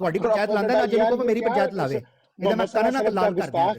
ਤੁਹਾਡੀ ਪੰਚਾਇਤ ਲਾਂਦਾ ਨਾ ਜਿਹਨੂੰ ਕੋ ਮੇਰੀ ਪੰਚਾਇਤ ਲਾਵੇ ਇਹਦਾ ਮੈਂ ਕੰਨ ਨਾ ਲਾਲ ਕਰ ਦਿਆਂ।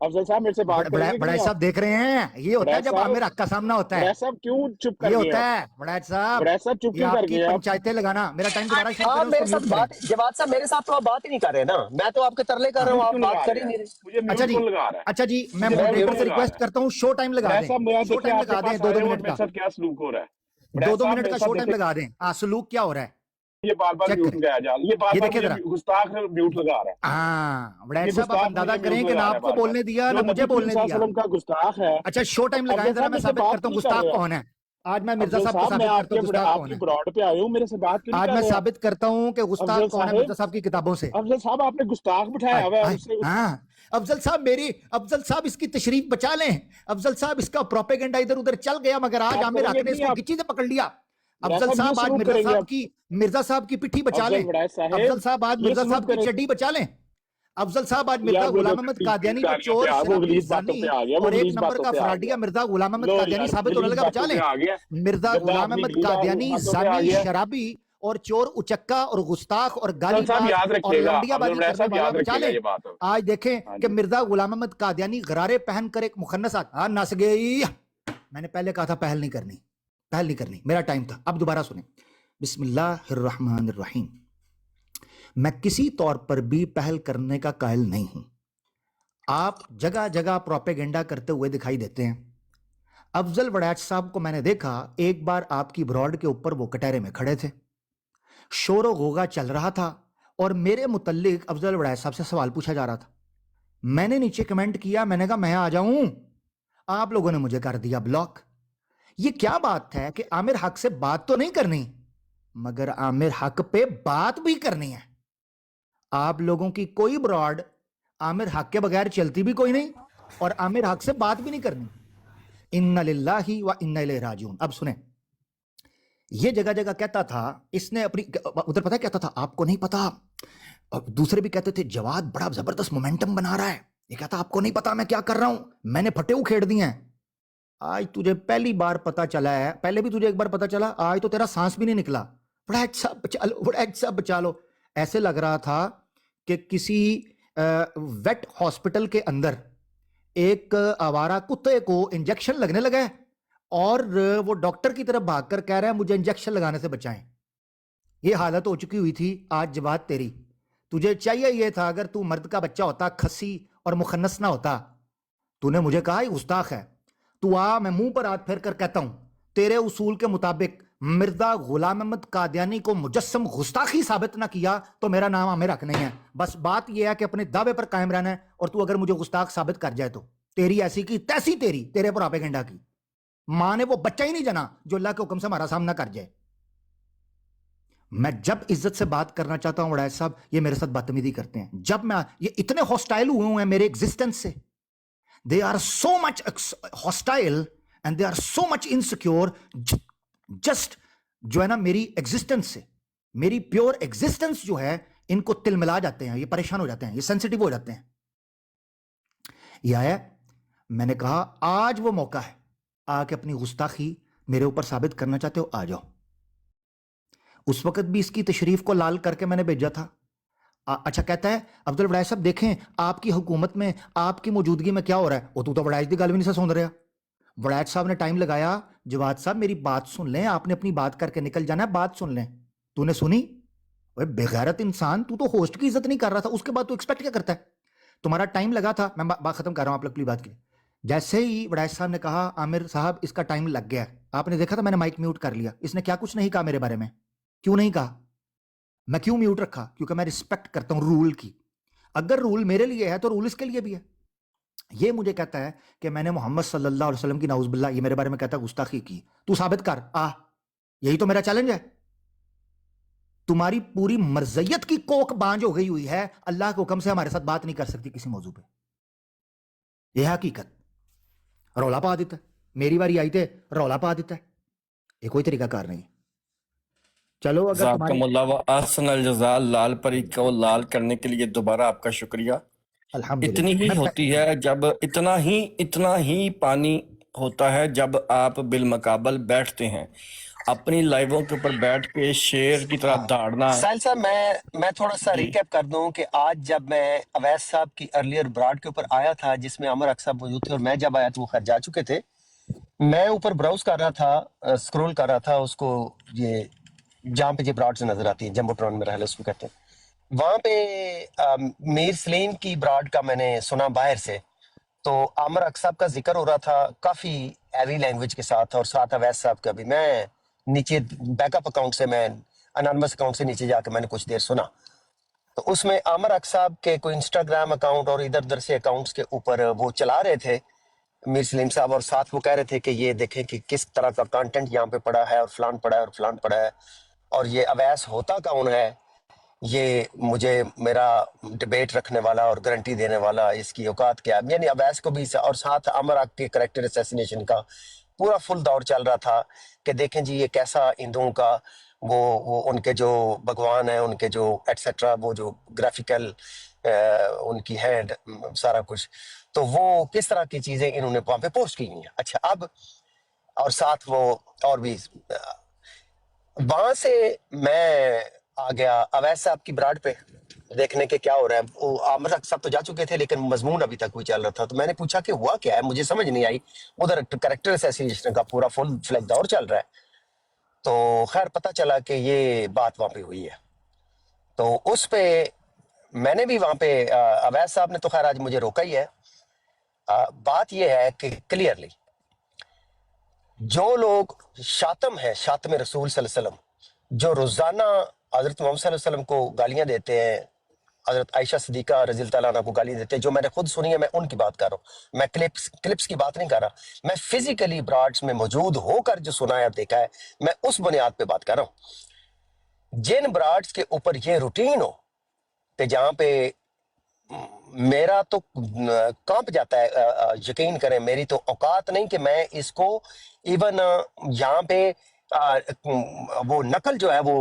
افضل صاحب میرے سے بات کریں گے بڑائی صاحب دیکھ رہے ہیں یہ ہوتا ہے جب عامر حق کا سامنا ہوتا ہے. بڑائی صاحب کیوں چپ کر یہ گئے ہوتا ہے بڑائی صاحب چپ یہ کیوں آپ کر کی گئے آپ پنچایتیں لگانا. میرا ٹائم دوبارہ شروع آپ کریں, میرے اس کو ساتھ میوٹ کریں. بات جواد صاحب میرے ساتھ تو آپ بات ہی نہیں کر رہے نا, میں تو آپ کے ترلے کر رہا ہوں, آپ بات کر ہی نہیں رہے. مجھے اچھا میوٹ جی, کون لگا رہا ہے اچھا جی, میں مجھے ماڈریٹر میوٹ سے لگا ریکویسٹ رہا ہے کرتا ہوں شو ٹائم لگا بڑائی دیں. صاحب میرا شو دیکھیں ٹائم آپ کے لگا دیں پاس 2-2 آئے اور منٹ میرے کا, ساتھ کیا سلوک ہو رہا ہے 2-2 صاحب منٹ میرے کا ساتھ شو ٹائم دیکھیں لگا دیں. سلوک کیا ہو رہا ہے یہ بار بار چیک میوٹ کریں. لگایا جا رہا ہے یہ بار یہ بار دیکھیں ذرا. مجھے گستاخ میوٹ لگا رہا ہے ہاں بڑائی یہ صاحب آپ گستاخ اندازہ مجھے کریں میوٹ کہ نہ لگا رہا ہے آپ کو بار بار بولنے دیا جو نہ مجھے نبی کریم بولنے صلی اللہ علیہ دیا. وسلم کا گستاخ ہے اچھا شو ٹائم لگائیں افضل ذرا, صاحب میں میرے سے ثابت بات کرتا کیوں ہوں نہیں کر گستاخ رہے آپ کون ہے. آج میں مرزا افضل صاحب کو صاحب میں ثابت کرتا ہوں گستاخ آپ کون کی ہے. براڈ پہ آئے ہوں میرے سے بات کیوں نہیں آج کر میں رہے آپ ثابت کرتا ہوں کہ گستاخ افضل کون ہے مرزا صاحب کی کتابوں سے. افضل صاحب آپ نے گستاخ بٹھایا ہوا ہے اس سے ہاں افضل صاحب اس کی تشریف بچا لیں. افضل صاحب اس کا پروپیگنڈا ادھر ادھر چل گیا مگر آج آپ عامر کریں حق گے نے اس نہیں کو آپ گچی سے پکڑ لیا. بڑا افضل صاحب یہ صاحب آج سلوک کریں گے آپ مرزا صاحب کی پٹھی بچا لیں. افضل بڑا افضل صاحب آج یہ مرزا سلوک صاحب کی کریں چڈی بچا لیں. افضل صاحب آج مرزا یار وہ غلام احمد قادیانی کو چور وہ شرابی غلیظ باتوں زانی پہ آ گیا وہ اور ایک غلیظ نمبر باتوں کا پہ آ فراڈیا گیا مرزا غلام احمد لو قادیانی یار ثابت ہونے غلیظ لگا. بچا باتوں لیں پہ آ گیا مرزا گندا غلام آدمی احمد غلیظ قادیانی باتوں پہ آ زانی گیا شرابی اور چور اچکا اور گستاخ اور گالی صاحب باز یاد اور رکھیے گا لونڈیا افضل بازی بڑا کرنے صاحب والا. یاد بچا رکھیے گا لیں. یہ بات آج دیکھیں ہاں کہ جی مرزا غلام احمد قادیانی غرارے پہن کر ایک مخنث آتا نس گئی. میں نے پہلے کہا تھا پہل نہیں کرنی, میرا ٹائم تھا. اب دوبارہ سنیں. بسم اللہ الرحمن الرحیم. میں کسی طور پر بھی پہل کرنے کا قائل نہیں ہوں. آپ جگہ جگہ پروپیگنڈا کرتے ہوئے دکھائی دیتے ہیں. افضل وڑیچ صاحب کو میں نے دیکھا ایک بار آپ کی براڈ کے اوپر وہ کٹہرے میں کھڑے تھے, شور و غوغا چل رہا تھا اور میرے متعلق افضل وڑیچ صاحب سے سوال پوچھا جا رہا تھا. میں نے نیچے کمنٹ کیا, میں نے کہا میں آ جاؤں, آپ لوگوں نے مجھے کر دیا بلاک. یہ کیا بات ہے کہ عامر حق سے بات تو نہیں کرنی مگر عامر حق پہ بات بھی کرنی ہے. آپ لوگوں کی کوئی براڈ عامر حق کے بغیر چلتی بھی کوئی نہیں اور عامر حق سے بات بھی نہیں کرنی. ان للہ و انا الیہ راجعون. اب سنیں, یہ جگہ جگہ کہتا تھا اس نے اپنی ادھر پتہ کہتا تھا آپ کو نہیں پتا, اور دوسرے بھی کہتے تھے جواد بڑا زبردست مومنٹم بنا رہا ہے. یہ کہتا آپ کو نہیں پتا میں کیا کر رہا ہوں, میں نے پھٹے اکھیڑ دیے ہیں. آج تجھے پہلی بار پتا چلا ہے, پہلے بھی تجھے ایک بار پتا چلا, آج تو تیرا سانس بھی نہیں نکلا. بڑا اچھا بچا لو. ایسے لگ رہا تھا کہ کسی ویٹ ہاسپٹل کے اندر ایک آوارہ کتے کو انجیکشن لگنے لگا ہے اور وہ ڈاکٹر کی طرف بھاگ کر کہہ رہا ہے مجھے انجیکشن لگانے سے بچائیں. یہ حالت ہو چکی ہوئی تھی آج جواد تیری. تجھے چاہیے یہ تھا اگر تو مرد کا بچہ ہوتا, کھسی اور مخنث نہ ہوتا. تو نے مجھے کہا یہ گستاخ ہے, تو آ میں منہ پر ہاتھ پھیر کر کہتا ہوں تیرے اصول کے مطابق مرزا غلام احمد قادیانی کو مجسم گستاخی ثابت نہ کیا تو میرا نام عامر حق نہیں ہے. بس بات یہ ہے کہ اپنے دعوے پر قائم رہنا ہے, اور تو اگر مجھے گستاخ ثابت کر جائے تو تیری ایسی کی تیسی تیرے پروپیگنڈا کی ماں نے وہ بچہ ہی نہیں جنا جو اللہ کے حکم سے ہمارا سامنا کر جائے. میں جب عزت سے بات کرنا چاہتا ہوں وڑائچ صاحب یہ میرے ساتھ بدتمیزی کرتے ہیں. جب میں یہ اتنے ہاسٹائل ہوئے ہیں میرے ایگزسٹنس سے, they are so much hostile and they are so much insecure just جو ہے نا میری ایگزسٹنس سے, میری پیور ایگزسٹنس جو ہے ان کو تل ملا جاتے ہیں, یہ پریشان ہو جاتے ہیں, یہ سینسٹیو ہو جاتے ہیں. یہ آیا میں نے کہا آج وہ موقع ہے, آ کے اپنی گستاخی میرے اوپر ثابت کرنا چاہتے ہو آ جاؤ. اس وقت بھی اس کی تشریف کو لال کر کے میں نے بھیجا تھا. اچھا کہتا ہے افضل وڑائچ صاحب دیکھیں آپ کی حکومت میں آپ کی موجودگی میں کیا ہو رہا ہے. وہ تو وڑائچ دی گل بھی نہیں سن رہا. وڑائچ صاحب نے ٹائم لگایا, جواد صاحب میری بات سن لیں, آپ نے اپنی بات کر کے نکل جانا ہے, بات سن لیں. تو نے سنی؟ بغیرت انسان, تو ہوسٹ کی عزت نہیں کر رہا تھا, اس کے بعد تو ایکسپیکٹ کیا کرتا ہے. تمہارا ٹائم لگا تھا, میں بات ختم کر رہا ہوں آپ لوگ بات کی. جیسے ہی وڑائچ صاحب نے کہا عامر صاحب اس کا ٹائم لگ گیا, آپ نے دیکھا تھا میں نے مائک میوٹ کر لیا. اس نے کیا کچھ نہیں کہا میرے بارے میں. کیوں نہیں کہا؟ میں کیوں میوٹ رکھا؟ کیونکہ میں رسپیکٹ کرتا ہوں رول کی. اگر رول میرے لیے ہے تو رول اس کے لیے بھی ہے. یہ مجھے کہتا ہے کہ میں نے محمد صلی اللہ علیہ وسلم کی نعوذ باللہ یہ میرے بارے میں کہتا ہے گستاخی کی. تو ثابت کر, یہی تو میرا چیلنج ہے. تمہاری پوری مرضیت کی کوک بانج ہو گئی ہوئی ہے, اللہ کے حکم سے ہمارے ساتھ بات نہیں کر سکتی کسی موضوع پہ. یہ حقیقت. رولا پا دیتا ہے, میری باری آئی تھے رولا پا دیتا ہے. یہ کوئی طریقہ کار نہیں. چلو اگر جزاکم اللہ و احسن الجزاء. لال پری کو لال کرنے کے لیے دوبارہ آپ کا شکریہ. اتنی ہی ہوتی ہے جب اتنا ہی پانی ہوتا ہے جب آپ بالمقابل بیٹھتے ہیں، اپنی لائیووں کے اوپر بیٹھ کے شیر کی طرح داڑنا. ساحل صاحب میں تھوڑا سا جی ریکیپ کر دوں کہ آج جب میں اویس صاحب کی ارلیئر براڈ کے اوپر آیا تھا جس میں عمر اک صاحب موجود تھے اور میں جب آیا تو وہ خیر جا چکے تھے، میں اوپر براؤز کر رہا تھا، سکرول کر رہا تھا اس کو، یہ جہاں پہ یہ براڈ سے نظر آتی ہے جمبوٹران میں رہے اس کو کہتے ہیں، وہاں پہ میر سلیم کی براڈ کا میں نے سنا باہر سے، تو عامر اک صاحب کا ذکر ہو رہا تھا کافی ہیوی لینگویج کے ساتھ، اور ساتھ اویس صاحب کا بھی. میں نیچے بیک اپ اکاؤنٹ سے، میں انانمس اکاؤنٹ سے نیچے جا کے میں نے کچھ دیر سنا، تو اس میں عامر اک صاحب کے کوئی انسٹاگرام اکاؤنٹ اور ادھر ادھر سے اکاؤنٹس کے اوپر وہ چلا رہے تھے میر سلیم صاحب، اور ساتھ وہ کہہ رہے تھے کہ یہ دیکھیں کہ کس طرح کا کانٹینٹ یہاں پہ پڑا ہے، اور فلان پڑا ہے اور فلان پڑا ہے، اور یہ اویس ہوتا کون ہے، یہ مجھے میرا ڈیبیٹ رکھنے والا اور گارنٹی دینے والا، اس کی اوقات کیا ہے. یعنی اویس کو بھی اور ساتھ عمر اک کے کریکٹر اسیسینیشن کا پورا فل دور چل رہا تھا کہ دیکھیں جی یہ کیسا ہندوؤں کا وہ ان کے جو بھگوان ہیں، ان کے جو ایٹسیٹرا، وہ جو گرافیکل ان کی ہے سارا کچھ، تو وہ کس طرح کی چیزیں انہوں نے وہاں پہ پوسٹ کی ہیں. اچھا اب اور ساتھ وہ اور بھی وہاں سے میں آ گیا اویس صاحب کی براڈ پہ دیکھنے کے کیا ہو رہا ہے. وہ عامر اک صاحب تو جا چکے تھے لیکن مضمون ابھی تک کوئی چل رہا تھا، تو میں نے پوچھا کہ ہوا کیا ہے، مجھے سمجھ نہیں آئی. ادھر کریکٹر اسیسینیشن کا پورا فل فلیج دور چل رہا ہے، تو خیر پتہ چلا کہ یہ بات وہاں پہ ہوئی ہے. تو اس پہ میں نے بھی وہاں پہ اویس صاحب نے تو خیر آج مجھے روکا ہی ہے. بات یہ ہے کہ کلیئرلی جو لوگ شاتم ہے، شاتم رسول صلی اللہ علیہ وسلم، جو روزانہ حضرت محمد صلی اللہ علیہ وسلم کو گالیاں دیتے ہیں، حضرت عائشہ صدیقہ رضی اللہ تعالیٰ عنہ کو گالی دیتے ہیں، جو میں نے خود سنی ہے، میں ان کی بات کر رہا ہوں، میں کلپس کی بات نہیں کر رہا، میں فزیکلی براڈز میں موجود ہو کر جو سنا ہے دیکھا ہے، میں اس بنیاد پہ بات کر رہا ہوں. جن براڈز کے اوپر یہ روٹین ہو کہ جہاں پہ میرا تو کانپ جاتا ہے، یقین کریں میری تو اوقات نہیں کہ میں اس کو ایون یہاں پہ وہ نقل جو ہے وہ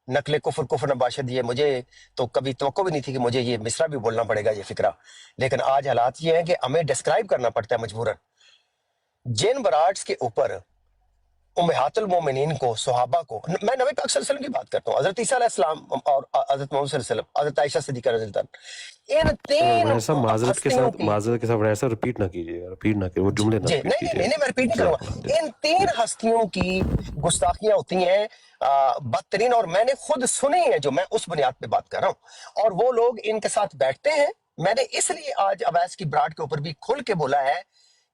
نقل کفر نباشد، یہ مجھے تو کبھی توقع بھی نہیں تھی کہ مجھے یہ مصرع بھی بولنا پڑے گا یہ فکرہ، لیکن آج حالات یہ ہیں کہ ہمیں ڈسکرائب کرنا پڑتا ہے مجبوراً. جن براڈز کے اوپر امہات المومنین کو، صحابہ کو، میں نبی پاک صلی اللہ علیہ وسلم کی بات کرتا ہوں، حضرت عیسیٰ علیہ السلام اور حضرت محمد صلی اللہ علیہ وسلم، حضرت عائشہ صدیقہ رضی اللہ عنہ، ان تین ویسا ہستیوں کی، معذرت کے ساتھ ویسا ریپیٹ نہ کیجیے، ریپیٹ نہ کیجیے، وہ جملے نہ جی ریپیٹ نہیں کیجیے. میں ریپیٹ نہیں کروں جزاک اللہ گا. خیر. ان تین ہستیوں کی گستاخیاں ہوتی ہیں بدترین، اور میں نے خود سنی ہے، جو میں اس بنیاد پہ بات کر رہا ہوں، اور وہ لوگ ان کے ساتھ بیٹھتے ہیں. میں نے اس لیے آج اویس کی براڈ کے اوپر بھی کھل کے بولا ہے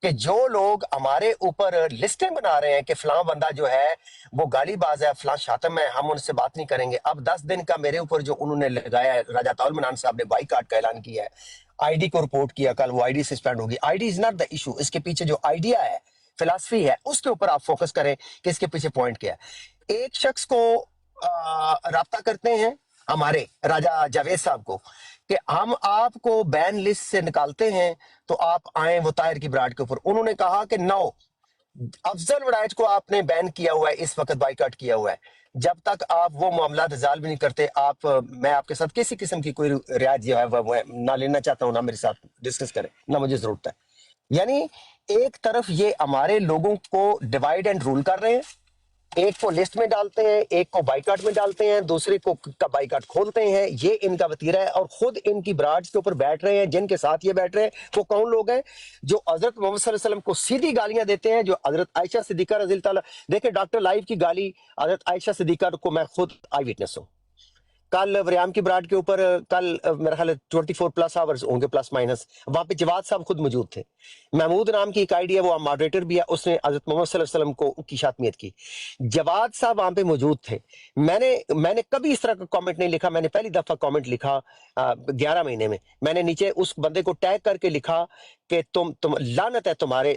کہ جو لوگ ہمارے اوپر لسٹیں بنا رہے ہیں کہ فلاں بندہ جو ہے وہ گالی باز ہے، فلاں شاتم ہے، ہم ان سے بات نہیں کریں گے. اب 10 دن کا میرے اوپر جو انہوں نے لگایا ہے، راجہ طاول منان صاحب نے بائیکاٹ کا اعلان کیا ہے، آئی ڈی کو رپورٹ کیا، کل وہ آئی ڈی سسپینڈ ہوگی. I D is not the issue, اس کے پیچھے جو آئیڈیا ہے، فلاسفی ہے، اس کے اوپر آپ فوکس کریں کہ اس کے پیچھے پوائنٹ کیا ہے. ایک شخص کو رابطہ کرتے ہیں ہمارے راجہ جاوید صاحب کو کہ ہم آپ کو بین لسٹ سے نکالتے ہیں تو آپ آئیں وہ طاہر کی براڈ کے اوپر. انہوں نے کہا کہ نو، افضل وڑائچ کو آپ نے بین کیا ہوا ہے، اس وقت بائیکاٹ کیا ہوا ہے. جب تک آپ وہ معاملات ازال بھی نہیں کرتے، میں آپ کے ساتھ کسی قسم کی کوئی رعایت جو ہے وہ نہ لینا چاہتا ہوں، نہ میرے ساتھ ڈسکس کریں، نہ مجھے ضرورت ہے. یعنی ایک طرف یہ ہمارے لوگوں کو ڈیوائیڈ اینڈ رول کر رہے ہیں، ایک کو لسٹ میں ڈالتے ہیں، ایک کو بائیکاٹ میں ڈالتے ہیں، دوسرے کو کا بائیکاٹ کھولتے ہیں. یہ ان کا وتیرہ ہے، اور خود ان کی براڈز کے اوپر بیٹھ رہے ہیں. جن کے ساتھ یہ بیٹھ رہے ہیں وہ کون لوگ ہیں؟ جو حضرت محمد صلی اللہ علیہ وسلم کو سیدھی گالیاں دیتے ہیں، جو حضرت عائشہ صدیقہ رضی اللہ تعالیٰ. دیکھیں ڈاکٹر لائیو کی گالی حضرت عائشہ صدیقہ کو میں خود آئی وٹنس ہوں. کل وریام کی براڈ کے اوپر کل میرا خیال ہے 24 پلس آورز ہوں گے پلس مائنس، وہاں پہ جواد صاحب خود موجود تھے. محمود نام کی ایک آئی ڈی ہے، وہ ماڈریٹر بھی ہے، اس نے حضرت محمد صلی اللہ علیہ وسلم کو کی شاتمیت کی. جواد صاحب وہاں پہ موجود تھے. میں نے کبھی اس طرح کا کامنٹ نہیں لکھا. میں نے پہلی دفعہ کامنٹ لکھا 11 مہینے میں نے نیچے اس بندے کو ٹیگ کر کے لکھا کہ تم لعنت ہے تمہارے،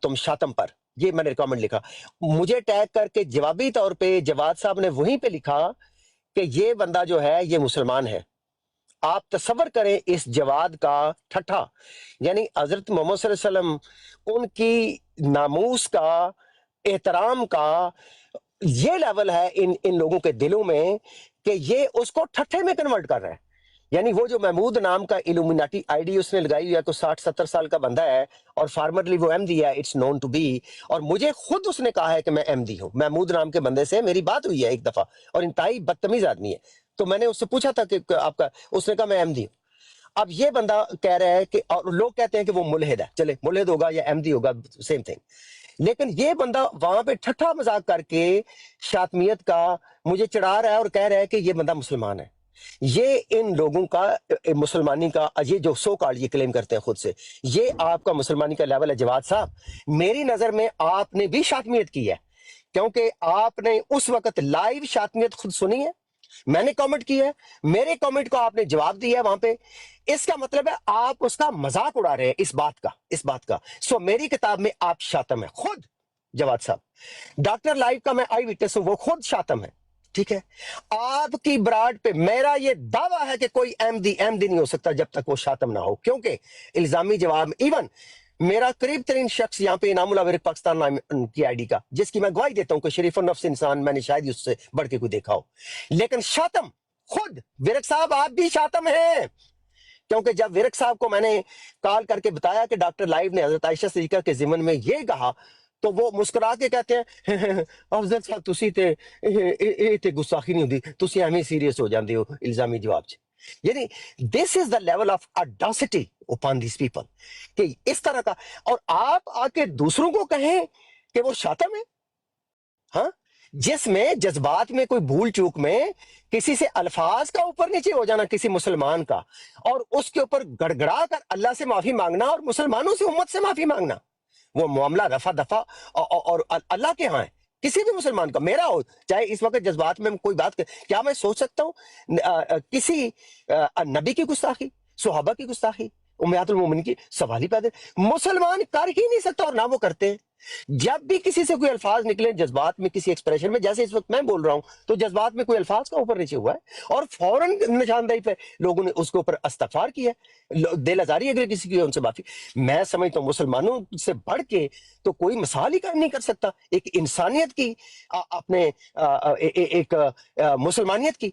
تم شاتم پر. یہ میں نے کامنٹ لکھا. مجھے ٹیگ کر کے جوابی طور پہ جواد صاحب نے وہیں پہ لکھا کہ یہ بندہ جو ہے یہ مسلمان ہے. آپ تصور کریں اس جواد کا ٹھٹھا، یعنی حضرت محمد صلی اللہ علیہ وسلم، ان کی ناموس کا، احترام کا یہ لیول ہے ان لوگوں کے دلوں میں کہ یہ اس کو ٹھٹھے میں کنورٹ کر رہا ہے. یعنی وہ جو محمود نام کا الومیناٹی آئی ڈی اس نے لگائی ہوئی ہے، کوئی 60-70 سال کا بندہ ہے اور فارمرلی وہ احمدی ہے، اٹس نون ٹو بی، اور مجھے خود اس نے کہا ہے کہ میں احمدی ہوں. محمود نام کے بندے سے میری بات ہوئی ہے ایک دفعہ، اور انتہائی بدتمیز آدمی ہے. تو میں نے اس سے پوچھا تھا کہ آپ کا، اس نے کہا میں احمدی ہوں. اب یہ بندہ کہہ رہا ہے کہ، اور لوگ کہتے ہیں کہ وہ ملحد ہے، چلے ملحد ہوگا یا احمدی ہوگا، سیم تھنگ. لیکن یہ بندہ وہاں پہ ٹھٹھا مذاق کر کے شاطمیت کا مجھے چڑھا رہا ہے اور کہہ رہا ہے کہ یہ بندہ مسلمان ہے. یہ ان لوگوں کا مسلمانی کا، یہ جو سو کالڈ یہ کلیم کرتے ہیں خود سے، یہ آپ کا مسلمانی کا لیول ہے. جواد صاحب، میری نظر میں آپ نے بھی شاطمیت کی ہے، کیونکہ آپ نے اس وقت لائیو شاطمیت خود سنی ہے. میں نے کامنٹ کی ہے، میرے کامنٹ کو آپ نے جواب دیا ہے وہاں پہ. اس کا مطلب ہے آپ اس کا مذاق اڑا رہے ہیں اس بات کا. سو میری کتاب میں آپ شاتم ہے خود. جواد صاحب، ڈاکٹر لائیو کا میں آئی وٹنس ہوں، وہ خود شاتم ہے. ٹھیک ہے، آپ کی براڈ پہ میرا یہ دعویٰ ہے کہ کوئی احمدی نہیں ہو سکتا جب تک وہ شاتم نہ ہو، کیونکہ الزامی جواب ایون میرا قریب ترین شخص یہاں پہ انعام اللہ ورک پاکستان نام کی آئی ڈی کا، جس کی میں گواہی دیتا ہوں کہ شریف النفس انسان، میں نے شاید ہی اس سے بڑھ کے کوئی دیکھا ہو. لیکن شاتم خود ورک صاحب، آپ بھی شاتم ہیں. کیونکہ جب ورک صاحب کو میں نے کال کر کے بتایا کہ ڈاکٹر لائیو نے حضرت عائشہ صدیقہ کے ضمن میں یہ کہا، تو وہ مسکرا کے کہتے ہیں افضل صاحب تسی تے گستاخی نہیں ہوندی، تسی ایویں سیریس ہو جاندے ہو الزامی جواب چ. یعنی this is the level of audacity upon this people, کہ اس طرح کا. اور آپ آ کے دوسروں کو کہیں کہ وہ شاتم ہے، ہاں، جس میں جذبات میں کوئی بھول چوک میں کسی سے الفاظ کا اوپر نیچے ہو جانا کسی مسلمان کا، اور اس کے اوپر گڑگڑا کر اللہ سے معافی مانگنا اور مسلمانوں سے، امت سے معافی مانگنا، وہ معاملہ رفع دفع اور اللہ کے ہاں ہے. کسی بھی مسلمان کا، میرا ہو چاہے اس وقت جذبات میں کوئی بات کیا میں سوچ سکتا ہوں کسی نبی کی گستاخی، صحابہ کی گستاخی، امہات المومنین کی؟ سوال ہی پیدا، مسلمان کر ہی نہیں سکتا، اور نہ وہ کرتے ہیں. جب بھی کسی سے کوئی الفاظ نکلے جذبات میں کسی ایکسپریشن میں، جیسے اس وقت میں بول رہا ہوں تو جذبات میں کوئی الفاظ کا اوپر نیچے ہوا ہے، اور فوراً نشاندہی پہ لوگوں نے اس کے اوپر استغفار کیا ہے، دل آزاری اگر کسی کی ان سے معافی. میں سمجھتا ہوں مسلمانوں سے بڑھ کے تو کوئی مثال ہی نہیں کر سکتا ایک انسانیت کی، اپنے ایک مسلمانیت کی.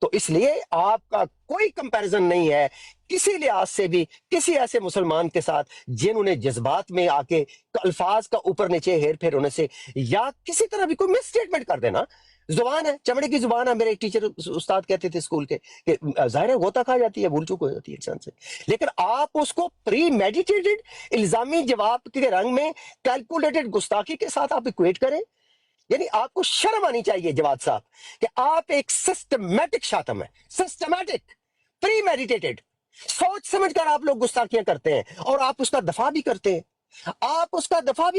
تو اس لیے آپ کا کوئی کمپیریزن نہیں ہے کسی لحاظ سے بھی کسی ایسے مسلمان کے ساتھ جنہوں نے جذبات میں آ کے الفاظ کا اوپر نیچے ہیر پھیر ہونے سے، یا کسی طرح بھی کوئی مس اسٹیٹمنٹ کر دینا. زبان ہے، چمڑے کی زبان ہے. میرے ایک ٹیچر استاد کہتے تھے اسکول کے کہ ظاہر ہے غوطہ کھا جاتی ہے، بھول چوک ہو جاتی ہے انسان سے، لیکن آپ اس کو پری میڈیٹیٹڈ الزامی جواب کے رنگ میں کیلکولیٹڈ گستاخی کے ساتھ آپ ایکویٹ کریں. یعنی آپ کو شرم آنی چاہیے جواد صاحب کہ آپ ایک سسٹمیٹک شاتم ہے، سسٹمیٹک، پری میڈیٹیٹڈ، سوچ سمجھ کر آپ لوگ گستاخیاں کرتے ہیں، اور آپ اس کا دفاع بھی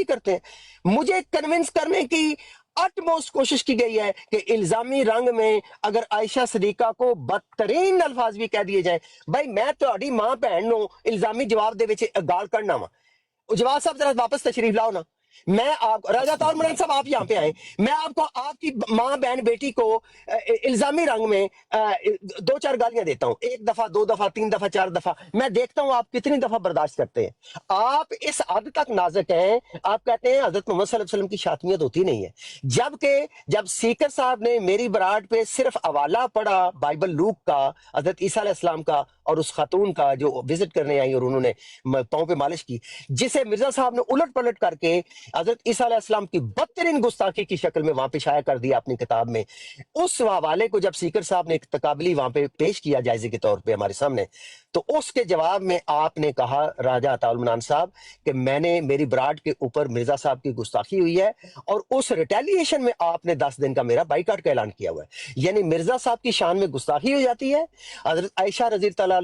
کرتے ہیں. مجھے کنونس کرنے کی اٹموسٹ کوشش کی گئی ہے کہ الزامی رنگ میں اگر عائشہ صدیقہ کو بدترین الفاظ بھی کہہ دیے جائیں، بھائی میں تہاڈی ماں بہن نو الزامی جواب دے وچ گال کرنا وا. جواد صاحب ذرا واپس تشریف لاؤ نا. میں آپ راجہ طاہر مرن صاحب آپ یہاں پہ آئے، میں آپ کو آپ کی ماں بہن بیٹی کو الزامی رنگ میں 2-4 گالیاں دیتا ہوں، 1 دفعہ 2 دفعہ 3 دفعہ 4 دفعہ، میں دیکھتا ہوں آپ کتنی دفعہ برداشت کرتے ہیں. آپ اس حد تک نازک ہیں، آپ کہتے ہیں حضرت محمد صلی اللہ علیہ وسلم کی شاتمیت ہوتی نہیں ہے، جبکہ جب سیکر صاحب نے میری براڈ پہ صرف حوالہ پڑھا بائبل لوک کا، حضرت عیسیٰ علیہ السلام کا، اور اس خاتون کا جو وزٹ کرنے آئی اور انہوں نے پاؤں پہ مالش کی، جسے مرزا صاحب نے الٹ پلٹ کر کے حضرت عیسیٰ علیہ السلام کی بدترین گستاخی کی شکل میں وہاں پہ شائع کر دیا اپنی کتاب میں. اس حوالے کو جب سیکر صاحب نے ایک تقابلی وہاں پہ پیش کیا جائزے کے طور پہ ہمارے سامنے، تو اس کے جواب میں آپ نے کہا راجہ عطا المنان صاحب کہ میں نے میری براڈ کے اوپر مرزا صاحب کی گستاخی ہوئی ہے، اور اس ریٹیلیشن میں آپ نے 10 دن کا میرا بائیکاٹ کا اعلان کیا ہوا ہے. یعنی مرزا صاحب کی شان میں گستاخی ہو جاتی ہے، حضرت عائشہ رضی اللہ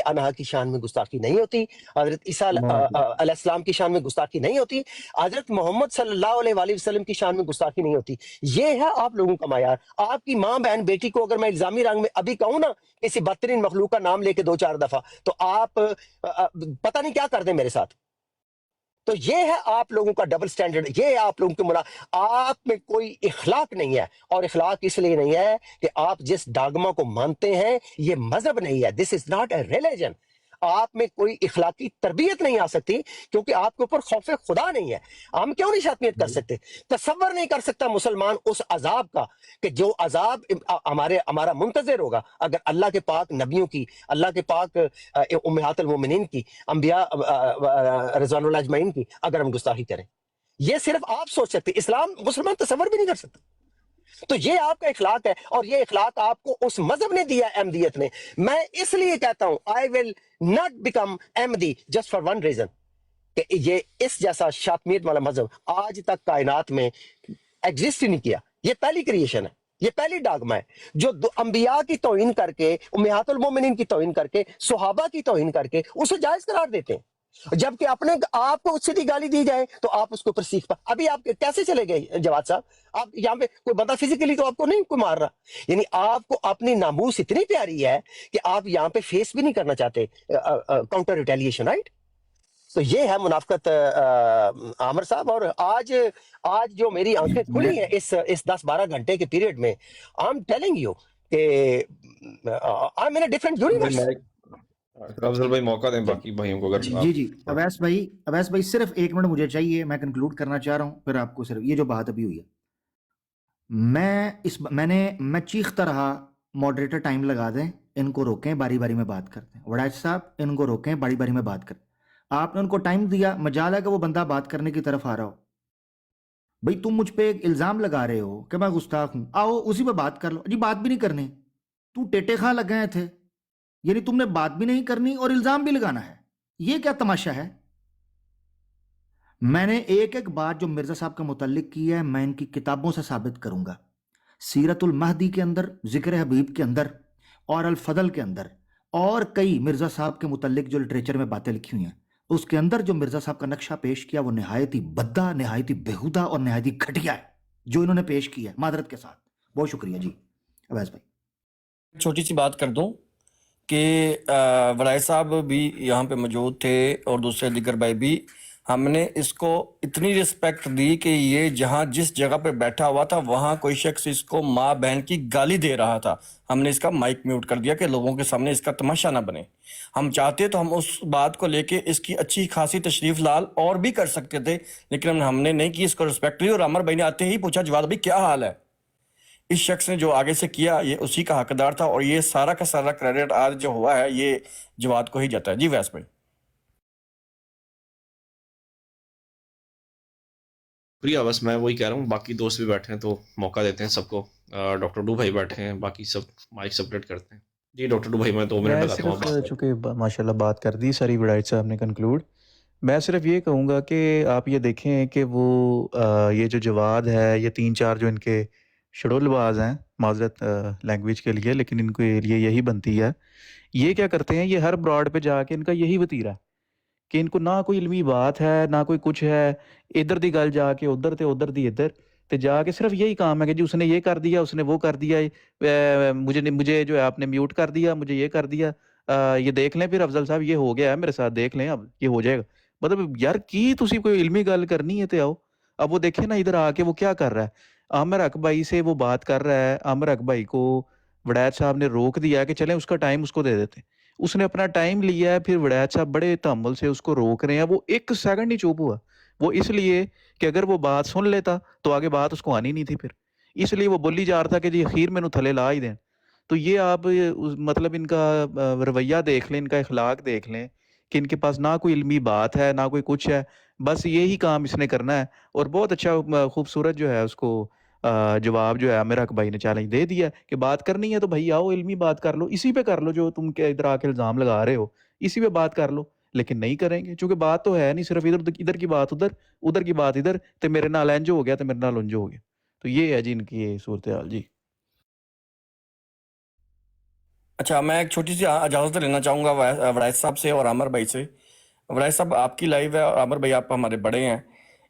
عنہا کی شان میں گستاخی نہیں ہوتی، حضرت عیسیٰ علیہ السلام کی شان میں گستاخی نہیں ہوتی، حضرت محمد صلی اللہ علیہ وآلہ وسلم کی شان میں گستاخی نہیں ہوتی. یہ ہے آپ لوگوں کا معیار. آپ کی ماں بہن بیٹی کو اگر میں الزامی رنگ میں ابھی کہوں نا کسی بدترین مخلوق کا نام لے کے 2-4 دفعہ، تو آپ پتہ نہیں کیا کر دیں میرے ساتھ. تو یہ ہے آپ لوگوں کا ڈبل سٹینڈرڈ، یہ ہے آپ لوگوں کے آپ میں کوئی اخلاق نہیں ہے. اور اخلاق اس لیے نہیں ہے کہ آپ جس ڈاگما کو مانتے ہیں یہ مذہب نہیں ہے. دس از ناٹ اے ریلیجن. آپ میں کوئی اخلاقی تربیت نہیں آ سکتی کیونکہ آپ کے اوپر خوف خدا نہیں ہے. ہم کیوں نہیں شاتمیت کر سکتے؟ تصور نہیں کر سکتا مسلمان اس عذاب کا کہ جو عذاب ہمارا منتظر ہوگا اگر اللہ کے پاک نبیوں کی، اللہ کے پاک امہات المومنین کی، انبیاء رضوان اللہ اجمعین کی اگر ہم گستاخی کریں. یہ صرف آپ سوچ سکتے، اسلام مسلمان تصور بھی نہیں کر سکتا. تو یہ آپ کا اخلاق ہے، اور یہ اخلاق آپ کو اس مذہب نے دیا ہے، احمدیت نے. میں اس لیے کہتا ہوں I will not become Ahmadi just for one reason کہ یہ اس جیسا شاطمیت والا مذہب آج تک کائنات میں ایگزسٹ ہی نہیں کیا. یہ پہلی کریشن ہے، یہ پہلی ڈاگما ہے جو انبیاء کی توہین کر کے، امہات المومنین کی توہین کر کے، صحابہ کی توہین کر کے اسے جائز قرار دیتے ہیں، جبکہ اپنے آپ کو اس سے گالی دی جائے تو آپ اس کے اوپر سیکھ پا. ابھی آپ کیسے چلے گئے جواد صاحب؟ آپ یہاں پہ کوئی بندہ فزیکلی تو آپ کو نہیں کوئی مار رہا، یعنی آپ کو اپنی ناموس اتنی پیاری ہے کہ آپ یہاں پہ فیس بھی نہیں کرنا چاہتے کاؤنٹر ریٹیلیشن، رائٹ؟ تو یہ ہے منافقت عامر صاحب. اور آج جو میری آنکھیں کھلی ہیں اس 10-12 گھنٹے کے پیریڈ میں، I'm telling you کہ I'm in a different universe. افضل بھائی موقع دیں باقی بھائیوں کو. اگر جی اویس بھائی صرف 1 منٹ مجھے چاہیے، میں کنکلوڈ کرنا چاہ رہا ہوں، پھر آپ کو صرف یہ جو بات ابھی ہوئی ہے، میں چیختا رہا ماڈریٹر ٹائم لگا دیں، ان کو روکیں، باری باری میں بات کرتے ہیں. وڑائچ صاحب ان کو روکیں، باری باری میں بات کریں. آپ نے ان کو ٹائم دیا، مجال ہے کہ وہ بندہ بات کرنے کی طرف آ رہا ہو. بھئی تم مجھ پہ ایک الزام لگا رہے ہو کہ میں گستاخ ہوں، آؤ اسی پہ بات کر لو. جی بات بھی نہیں کرنی، تو ٹیٹے خاں لگ گئے تھے، یعنی تم نے بات بھی نہیں کرنی اور الزام بھی لگانا ہے. یہ کیا تماشا ہے؟ میں نے ایک بات جو مرزا صاحب کا متعلق کی ہے میں ان کی کتابوں سے ثابت کروں گا. سیرت المہدی کے اندر، ذکر حبیب کے اندر، اور الفضل کے اندر، اور کئی مرزا صاحب کے متعلق جو لٹریچر میں باتیں لکھی ہوئی ہیں، اس کے اندر جو مرزا صاحب کا نقشہ پیش کیا وہ نہایت ہی بدا، نہایت ہی بےہودہ اور نہایت ہی گھٹیا ہے جو انہوں نے پیش کیا ہے، معذرت کے ساتھ. بہت شکریہ. جی اویس بھائی چھوٹی سی بات کر دوں کہ وڑائے صاحب بھی یہاں پہ موجود تھے اور دوسرے دیگر بھائی بھی. ہم نے اس کو اتنی رسپیکٹ دی کہ یہ جہاں جس جگہ پہ بیٹھا ہوا تھا وہاں کوئی شخص اس کو ماں بہن کی گالی دے رہا تھا، ہم نے اس کا مائک میوٹ کر دیا کہ لوگوں کے سامنے اس کا تماشا نہ بنے. ہم چاہتے تو ہم اس بات کو لے کے اس کی اچھی خاصی تشریف لال اور بھی کر سکتے تھے، لیکن ہم نے نہیں کی، اس کو رسپیکٹ دی. اور عمر بھائی نے آتے ہی پوچھا جواد بھائی کیا حال ہے؟ اس شخص نے جو آگے سے کیا یہ اسی کا حقدار تھا، اور یہ سارا کا سارا کریڈٹ آج جو ہوا ہے یہ جواد کو ہی جاتا ہے. جی ویس بھائی. شکریہ. بس میں وہی کہہ رہا ہوں، باقی دوست بھی بیٹھے ہیں تو موقع دیتے ہیں سب کو. ڈاکٹر ڈو بھائی بیٹھے ہیں، باقی سب مائک سپریٹ کرتے ہیں. جی ڈاکٹر ڈو بھائی میں 2 منٹ لگاتا ہوں. صرف چونکہ ماشاء اللہ بات کر دی ساری وڑائچ صاحب نے کنکلوڈ، میں صرف یہ کہوں گا کہ آپ یہ دیکھیں کہ وہ یہ جو جواد ہے، یہ 3-4 جو ان کے شڈول باز ہیں، معذرت لینگویج کے لیے، لیکن ان کے لیے یہی بنتی ہے. یہ کیا کرتے ہیں، یہ ہر براڈ پہ جا کے ان کا یہی وتیرہ ہے کہ ان کو نہ کوئی علمی بات ہے نہ کوئی کچھ ہے. ادھر دی گل جا کے ادھر تے ادھر دی ادھر تے جا کے صرف یہی کام ہے کہ جی اس نے یہ کر دیا، اس نے وہ کر دیا، مجھے جو ہے آپ نے میوٹ کر دیا، مجھے یہ کر دیا. یہ دیکھ لیں پھر افضل صاحب، یہ ہو گیا ہے میرے ساتھ، دیکھ لیں اب یہ ہو جائے گا. مطلب یار کی تسی کوئی علمی گل کرنی ہے تے آؤ. اب وہ دیکھیں نا ادھر آ کے وہ کیا کر رہا ہے، عامر حق بھائی سے وہ بات کر رہا ہے. عامر حق بھائی کو وڑائچ صاحب نے روک دیا کہ چلیں اس کا ٹائم اس کو دے دیتے. اس نے اپنا ٹائم لیا ہے، پھر وڑائچ صاحب بڑے تحمل سے اس کو روک رہے ہیں. وہ 1 سیکنڈ نہیں چوپ ہوا، وہ اس لیے کہ اگر وہ بات سن لیتا تو آگے بات اس کو آنی نہیں تھی. پھر اس لیے وہ بولی جا رہا تھا کہ جی اخیر میں تھلے لا ہی دیں. تو یہ آپ مطلب ان کا رویہ دیکھ لیں، ان کا اخلاق دیکھ لیں کہ ان کے پاس نہ کوئی علمی بات ہے نہ کوئی کچھ ہے، بس یہی کام اس نے کرنا ہے. اور بہت اچھا خوبصورت جو ہے اس کو جواب جو ہے عامر حق بھائی نے چیلنج دے دیا کہ بات کرنی ہے تو بھائی آؤ علمی بات کر لو، اسی پہ کر لو جو تم کے ادھر آ کے الزام لگا رہے ہو، اسی پہ بات کر لو. لیکن نہیں کریں گے چونکہ بات تو ہے نہیں، صرف ادھر کی بات ادھر کی بات ادھر، تے میرے نال انج ہو گیا تے میرے نال انج ہو گیا. تو یہ ہے جی ان کی صورتحال. جی اچھا، میں ایک چھوٹی سی اجازت لینا چاہوں گا وڑائچ صاحب سے اور عامر بھائی سے. وڑائچ صاحب آپ کی لائیو ہے اور عامر بھائی آپ ہمارے بڑے ہیں.